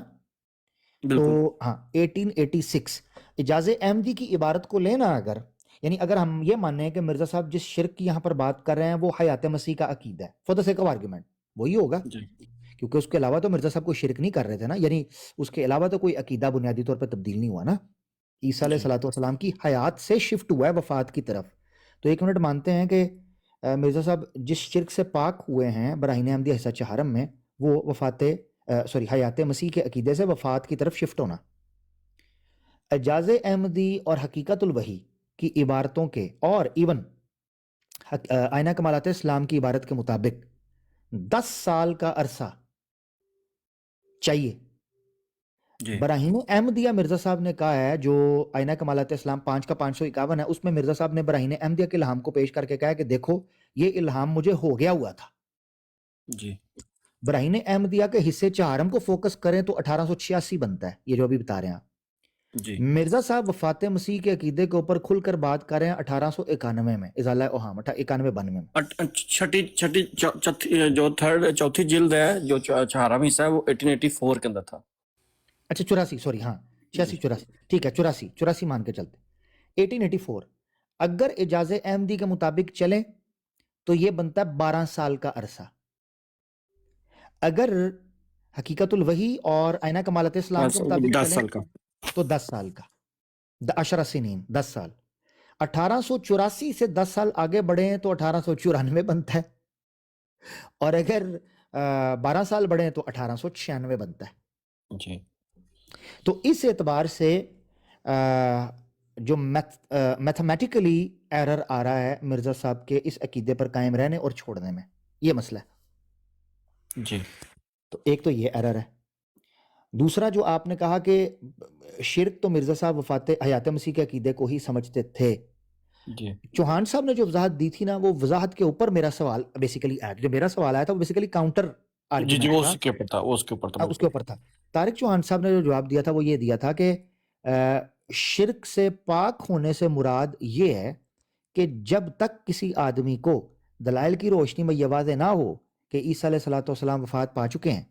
بالکل. تو ہاں 1886 اعجاز احمدی کی عبارت کو لینا، اگر یعنی اگر ہم یہ مانیں کہ مرزا صاحب جس شرک کی یہاں پر بات کر رہے ہیں وہ حیات مسیح کا عقیدہ ہے، for the sake of argument وہی ہوگا، جی کیونکہ اس کے علاوہ تو مرزا صاحب کوئی شرک نہیں کر رہے تھے نا، یعنی اس کے علاوہ تو کوئی عقیدہ بنیادی طور پہ تبدیل نہیں ہوا نا. عیسیٰ علیہ الصلوۃ والسلام کی حیات سے شفٹ ہوا ہے وفات کی طرف. تو ایک منٹ مانتے ہیں کہ مرزا صاحب جس شرک سے پاک ہوئے ہیں براہین احمدیہ حصہ چہارم میں، وہ حیات مسیح کے عقیدے سے وفات کی طرف شفٹ ہونا. اعجاز احمدی اور حقیقت الوحی کی عبارتوں کے اور ایون آئینہ کمالات اسلام کی عبارت کے مطابق 10 سال کا عرصہ چاہیے. جی براہین احمدیہ مرزا صاحب نے کہا ہے، جو آئینہ کمالات اسلام 5 کا 551 ہے، اس میں مرزا صاحب نے براہین احمدیہ کے الہام کو پیش کر کے کہا کہ دیکھو یہ الہام مجھے ہو گیا ہوا تھا. جی براہین احمدیہ کے حصے چہارم کو فوکس کریں تو 1886 بنتا ہے، یہ جو ابھی بتا رہے ہیں آپ. جی مرزا صاحب وفات مسیح کے عقیدے کے اوپر کھل کر بات کر رہے ہیں 1891 میں، ازالہ اوہام 91-92 میں. چھٹی چوتھی جلد ہے جو چہارم حصہ ہے وہ 1884 کے اندر تھا. اچھا 84، سوری ہاں 86-84 ٹھیک ہے، 84 مان کے چلتے. 1884 اگر اعجاز احمدی کے مطابق چلیں تو یہ بنتا ہے 12 سال کا عرصہ. اگر حقیقت الوحی اور آئینہ کمالات اسلام کے مطابق 10 چلیں سال کا. تو 10 سال کا، 10 سنین 10 سال. 1884 سے 10 سال آگے بڑھے ہیں تو 1894 بنتا ہے، اور اگر 12 سال بڑھے ہیں تو 1896 بنتا ہے. جی تو اس اعتبار سے جو میتھمیٹیکلی ایرر آ رہا ہے مرزا صاحب کے اس عقیدے پر قائم رہنے اور چھوڑنے میں، یہ مسئلہ ہے. جی تو ایک تو یہ ایرر ہے. دوسرا جو آپ نے کہا کہ شرک تو مرزا صاحب وفات حیات مسیح کے عقیدے کو ہی سمجھتے تھے. جی چوہان صاحب نے جو وضاحت دی تھی نا، وہ وضاحت کے اوپر میرا سوال بیسیکلی جو میرا سوال آیا تھا وہ بیسیکلی کاؤنٹر جی وہ اس آرگومنٹ کے اوپر تھا، وہ اس کے اوپر تھا، تھا. اس کے اوپر تھا. طارق چوہان صاحب نے جو جواب دیا تھا وہ یہ دیا تھا کہ شرک سے پاک ہونے سے مراد یہ ہے کہ جب تک کسی آدمی کو دلائل کی روشنی میں یہ واضح نہ ہو کہ عیسیٰ علیہ الصلوۃ والسلام وفات پا چکے ہیں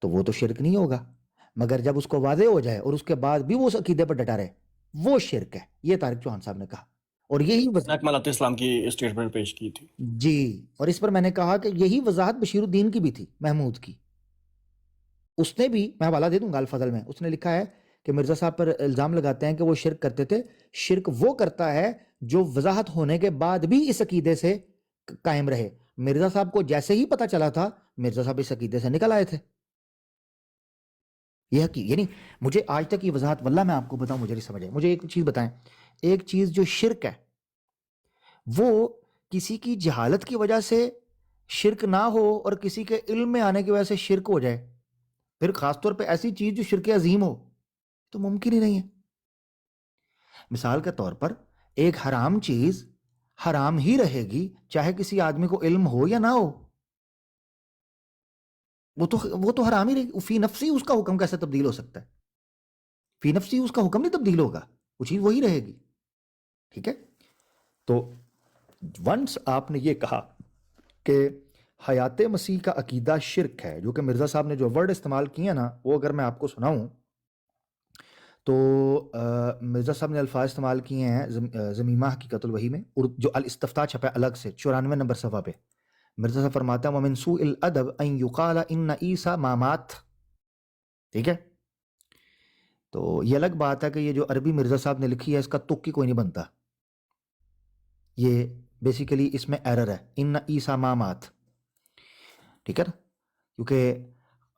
تو وہ تو شرک نہیں ہوگا، مگر جب اس کو واضح ہو جائے اور اس کے بعد بھی وہ اس عقیدے پر ڈٹا رہے وہ شرک ہے. یہ طارق چوہان صاحب نے کہا، اور یہی کمالات اسلام کی اسٹیٹمنٹ پیش کی تھی. جی، اور اس پر میں نے کہا کہ یہی وضاحت بشیر الدین کی بھی تھی، محمود کی. اس نے بھی، میں حوالہ دے دوں گا الفضل میں، اس نے لکھا ہے کہ مرزا صاحب پر الزام لگاتے ہیں کہ وہ شرک کرتے تھے. شرک وہ کرتا ہے جو وضاحت ہونے کے بعد بھی اس عقیدے سے قائم رہے. مرزا صاحب کو جیسے ہی پتہ چلا تھا مرزا صاحب اس عقیدے سے نکل آئے تھے. یہ یعنی مجھے آج تک یہ وضاحت، واللہ میں آپ کو بتاؤں مجھے نہیں سمجھ آئی. مجھے ایک چیز بتائیں، ایک چیز جو شرک ہے وہ کسی کی جہالت کی وجہ سے شرک نہ ہو اور کسی کے علم میں آنے کی وجہ سے شرک ہو جائے، پھر خاص طور پہ ایسی چیز جو شرک عظیم ہو، تو ممکن ہی نہیں ہے. مثال کے طور پر ایک حرام چیز حرام ہی رہے گی چاہے کسی آدمی کو علم ہو یا نہ ہو، وہ تو حرام ہی رہے گی. فی نفسی اس کا حکم کیسے تبدیل ہو سکتا ہے؟ فی نفسی اس کا حکم نہیں تبدیل ہوگا، وہ چیز وہی رہے گی. ٹھیک ہے، تو ونس آپ نے یہ کہا کہ حیات مسیح کا عقیدہ شرک ہے، جو کہ مرزا صاحب نے جو ورڈ استعمال کیا نا وہ اگر میں آپ کو سناؤں تو مرزا صاحب نے الفاظ استعمال کیے ہیں زمیمہ حقیقت الوحی میں، جو الاستفتاء چھپا ہے الگ سے 94 نمبر صفحہ پہ. مرزا صاحب فرماتا ہے وَمِن سُوءِ الْأَدَبِ أَن يُقَالَ إِنَّ عِيسَىٰ مَا مَاتَ. ٹھیک ہے، تو یہ الگ بات ہے کہ یہ جو عربی مرزا صاحب نے لکھی ہے اس کا تک کی کوئی نہیں بنتا. یہ بیسیکلی اس میں ایرر ہے، ان عیسیٰ ما مات. ٹھیک ہے نا، کیونکہ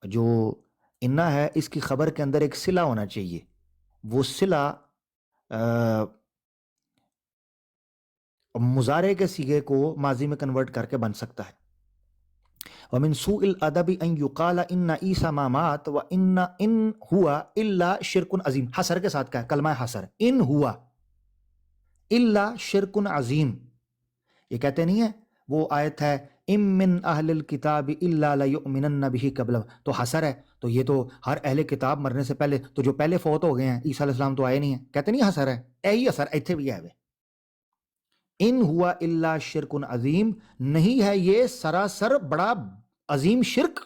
جو انا ہے اس کی خبر کے اندر ایک صلہ ہونا چاہیے، وہ صلہ مضارع کے صیغے کو ماضی میں کنورٹ کر کے بن سکتا ہے. وَمِن سُوءِ الْأَدَبِ أَن يُقَالَ إِنَّ عِيسَىٰ مَا مَاتَ وَإِنَّ إِنْ هُوَ إِلَّا شِرْكٌ عَظِيمٌ. حسر کے ساتھ کہا ہے، کلمہ حسر، ان ہوا الا شرک عظیم. یہ کہتے نہیں ہے وہ آیت ہے ام من اہل الکتاب الا لیؤمنن بہ قبل، تو حسر ہے، تو یہ تو ہر اہل کتاب مرنے سے پہلے، تو جو پہلے فوت ہو گئے ہیں، عیسیٰ علیہ السلام تو آئے نہیں ہیں، کہتے نہیں حسر ہے، یہی حسر ایتھے بھی ہے وے، ان ہوا الا شرک عظیم، نہیں ہے یہ سراسر بڑا عظیم شرک۔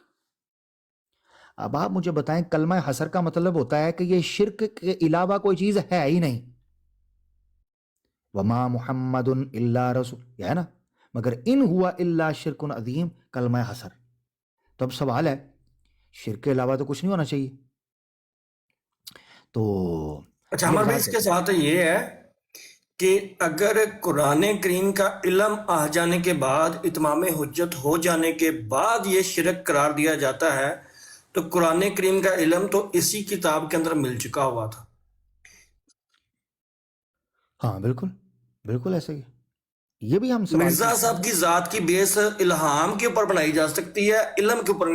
اب آپ مجھے بتائیں کلمہ حسر کا مطلب ہوتا ہے کہ یہ شرک کے علاوہ کوئی چیز ہے ہی نہیں، وما محمد الا رسول، یہ ہے نا، مگر ان ہوا الا شرک عظیم کلمہ حسر۔ تو اب سوال ہے شرک کے علاوہ تو کچھ نہیں ہونا چاہیے، تو اچھا یہ ہمارے بات اس ہے۔ کے ساتھ یہ ہے کہ اگر قرآن کریم کا علم آ جانے کے بعد، اتمام حجت ہو جانے کے بعد یہ شرک قرار دیا جاتا ہے، تو قرآن کریم کا علم تو اسی کتاب کے اندر مل چکا ہوا تھا۔ ہاں بالکل بالکل ایسے ہی، یہ بھی ہم سوال مرزا صاحب کی ذات کی بیس الہام کے اوپر بنائی جا سکتی ہے، علم کے اوپر